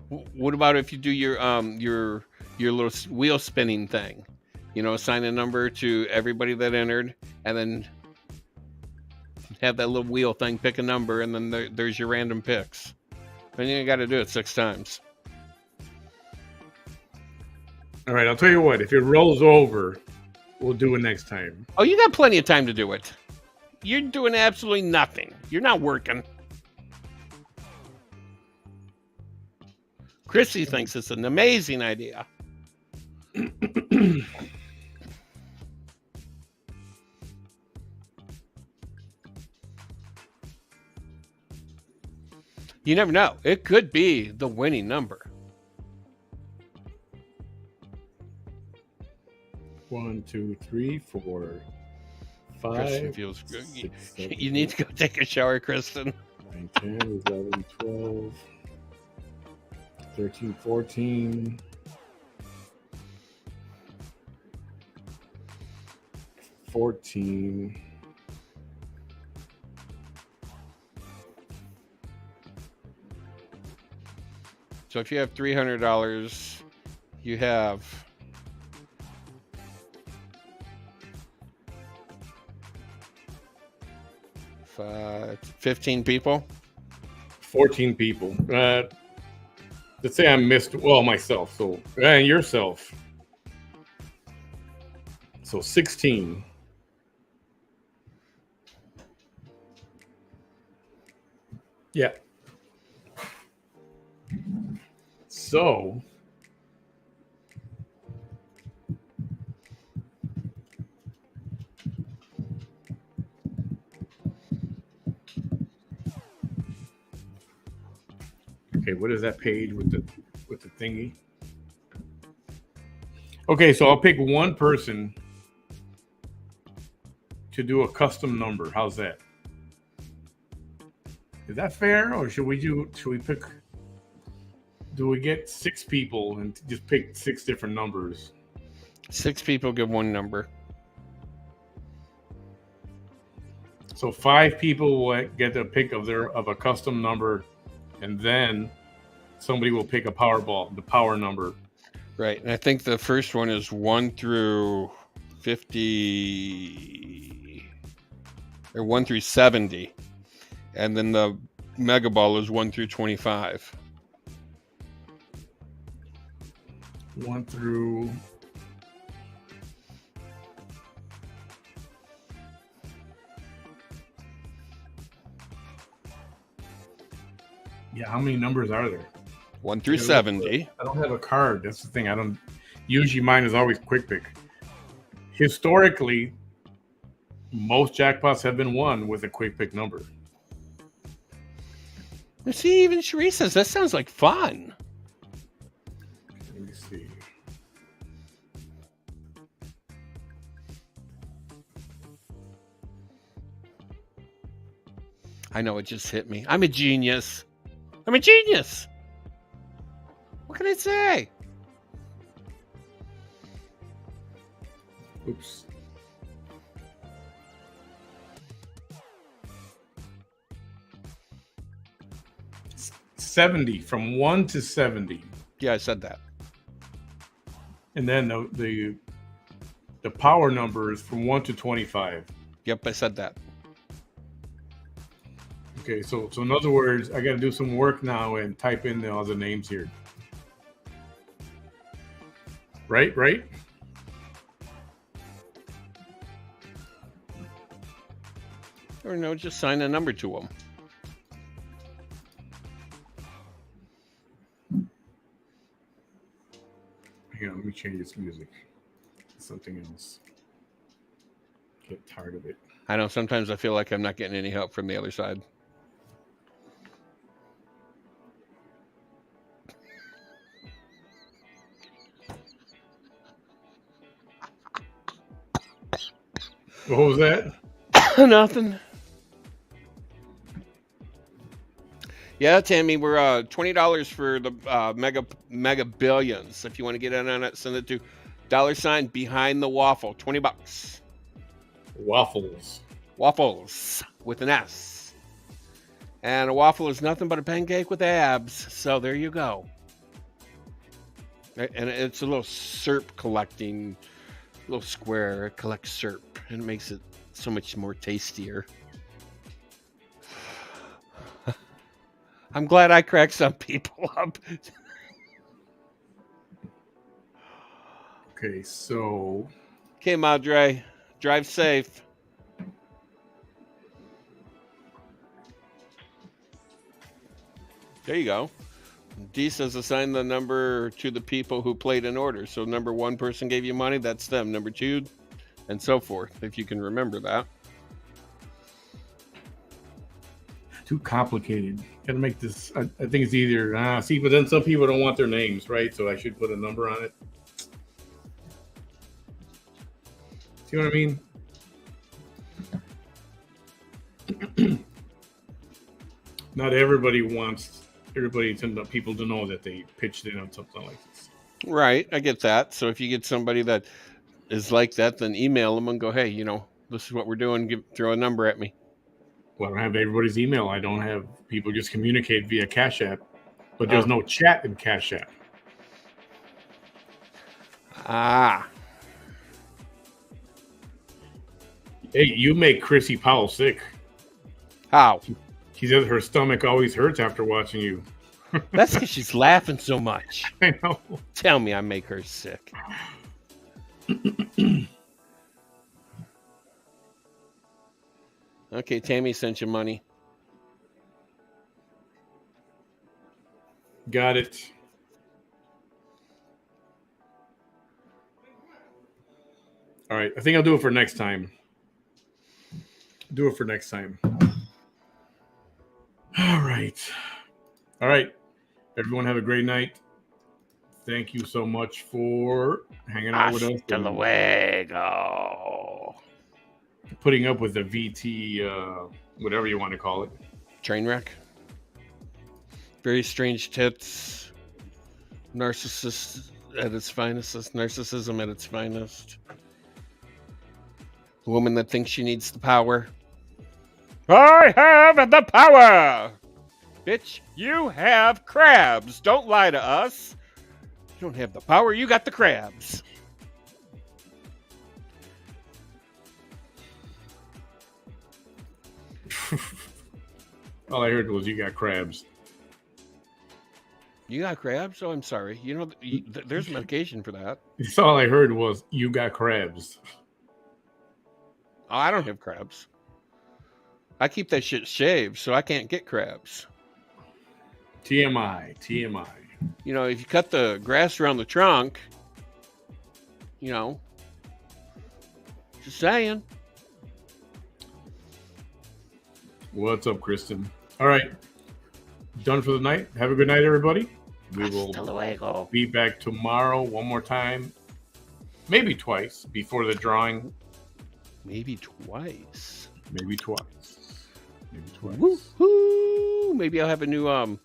it? What about if you do your little wheel spinning thing? You know, assign a number to everybody that entered, and then have that little wheel thing pick a number, and then there's your random picks. And you got to do it 6 times. All right, I'll tell you what. If it rolls over, we'll do it next time. Oh, you got plenty of time to do it. You're doing absolutely nothing. You're not working. Chrissy thinks it's an amazing idea. You never know. It could be the winning number. 1, 2, 3, 4, 5. Kristen feels good. 6, 7, You need to go take a shower, Kristen. 9, 10, 11, 12, 13, 14. 14. So if you have $300, you have 15 people. 14 people. Let's say I missed, myself. So, and yourself. So 16. Yeah. So. Okay, what is that page with the thingy? Okay, so I'll pick one person to do a custom number. How's that? Is that fair, or should we pick? Do we get 6 people and just pick 6 different numbers? 6 people give one number. So 5 people will get a pick of a custom number, and then somebody will pick a Powerball, the power number. Right, and I think the first one is 1 through 50, or 1 through 70, and then the Mega Ball is 1 through 25. 1 through. Yeah, how many numbers are there? 1 through 70. I don't have a card. That's the thing. I don't. Usually mine is always quick pick. Historically, most jackpots have been won with a quick pick number. See, even Cherie says that sounds like fun. Let me see. I know it just hit me. I'm a genius. I'm a genius. What can I say? Oops. It's 70, from 1 to 70. Yeah, I said that. And then the power number is from 1 to 25. Yep, I said that. Okay, so in other words, I got to do some work now and type in all the names here. Right? Or no, just sign a number to them. Hang on, let me change this music. Something else. Get tired of it. I know sometimes I feel like I'm not getting any help from the other side. What was that? Nothing. Yeah, Tammy, we're $20 for the mega billions. If you want to get in on it, send it to $ behind the waffle. $20. Waffles. Waffles with an S. And a waffle is nothing but a pancake with abs. So there you go. And it's a little syrup collecting, little square. It collects syrup and it makes it so much more tastier. I'm glad I cracked some people up. Okay, so. Okay, Madre, drive safe. There you go. D says assign the number to the people who played in order. So number 1 person gave you money, that's them. Number 2, and so forth, if you can remember that. Too complicated. Gotta make this. I think it's easier. See, but then some people don't want their names, right? So I should put a number on it. See what I mean? Not everybody wants people to know that they pitched in on something like this. Right, I get that. So if you get somebody that is like that, then email them and go, hey, this is what we're doing. Throw a number at me. Well, I don't have everybody's email. I don't have people just communicate via Cash App, but there's no chat in Cash App. Ah. Hey, you make Chrissy Powell sick. How? She says her stomach always hurts after watching you. That's because she's laughing so much. I know. Tell me I make her sick. Okay, Tammy sent you money. Got it. All right. I think I'll do it for next time. All right. Everyone have a great night. Thank you so much for hanging out with us. Hasta luego. Putting up with the VT, whatever you want to call it. Train wreck. Very strange tits. Narcissist at its finest. Narcissism at its finest. A woman that thinks she needs the power. I have the power! Bitch, you have crabs. Don't lie to us. You don't have the power, you got the crabs. All I heard was you got crabs. You got crabs? Oh, I'm sorry. There's medication for that. That's all I heard was you got crabs. Oh, I don't have crabs. I keep that shit shaved, so I can't get crabs. TMI. If you cut the grass around the trunk, just saying. What's up, Kristen? All right. Done for the night. Have a good night, everybody. We will be back tomorrow one more time. Maybe twice before the drawing. Maybe twice. Maybe twice. Woo-hoo! Maybe I'll have a new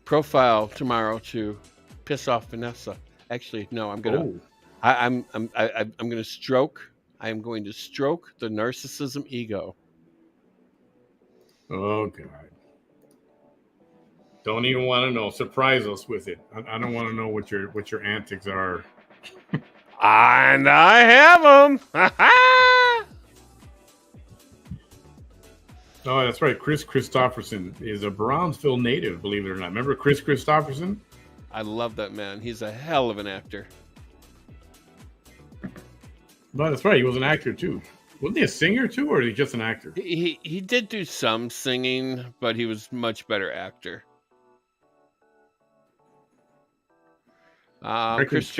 profile tomorrow to piss off Vanessa. Actually, no, I'm gonna. Oh, I'm gonna stroke. I am going to stroke the narcissism ego. oh God! Don't even want to know. Surprise us with it. I don't want to know what your antics are. And I have them. Oh, that's right. Chris Christopherson is a Brownsville native, believe it or not. Remember Chris Christopherson? I love that man. He's a hell of an actor. No, that's right. He was an actor too. Wasn't he a singer too, or is he just an actor? He did do some singing, but he was much better actor. Chris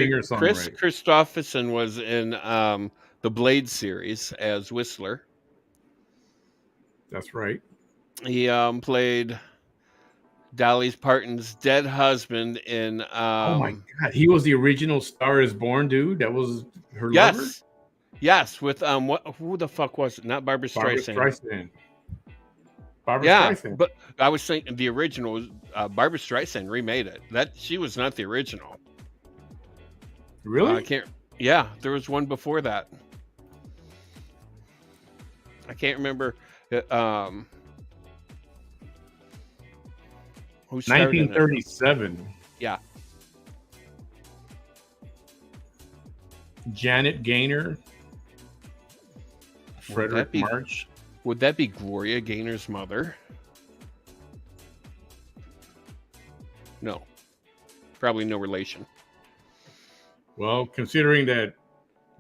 Christopherson was in the Blade series as Whistler. That's right. He played Dolly Parton's dead husband in. Oh my God, he was the original Star Is Born dude. That was her lover. Yes, with who the fuck was it? Not Barbara Streisand. Barbara Streisand. But I was thinking the original was Barbara Streisand remade it. That she was not the original. Really? I can't. Yeah, there was one before that. I can't remember. Who starred in it? 1937. Yeah. Janet Gaynor. Frederick March. Would that be Gloria Gaynor's mother? No. Probably no relation. Well, considering that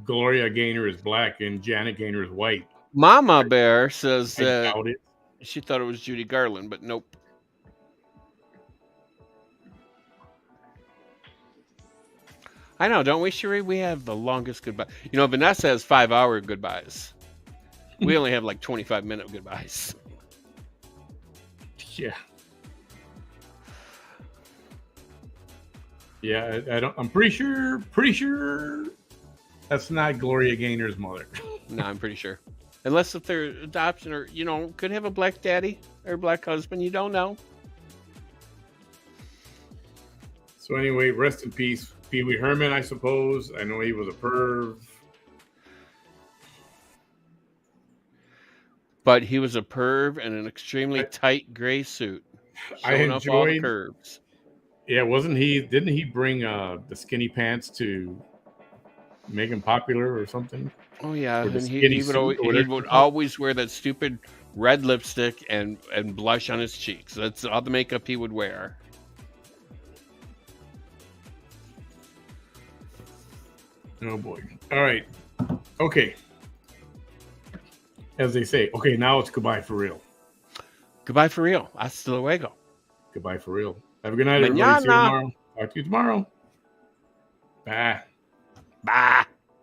Gloria Gaynor is black and Janet Gaynor is white. Mama Bear says I that doubt it. she thought it was Judy Garland, but nope. I know, don't we, Cherie? We have the longest goodbye. You know, Vanessa has 5-hour goodbyes. We only have like 25-minute goodbyes. Yeah. Yeah, I don't. I'm pretty sure that's not Gloria Gaynor's mother. No, I'm pretty sure. Unless if they're adoption or, could have a black daddy or black husband. You don't know. So anyway, rest in peace, Pee Wee Herman, I suppose. I know he was a perv. But he was a perv in an extremely tight gray suit. I Showing off all the enjoyed. curves. Yeah, wasn't he? Didn't he bring the skinny pants to make him popular or something? Oh yeah, Or the and skinny he suit would or whatever he would it's called? always wear that stupid red lipstick and blush on his cheeks. That's all the makeup he would wear. Oh boy! All right, okay. As they say, okay, now it's goodbye for real. Goodbye for real. Hasta luego. Goodbye for real. Have a good night, everybody. See you tomorrow. Talk to you tomorrow. Bye. Bye.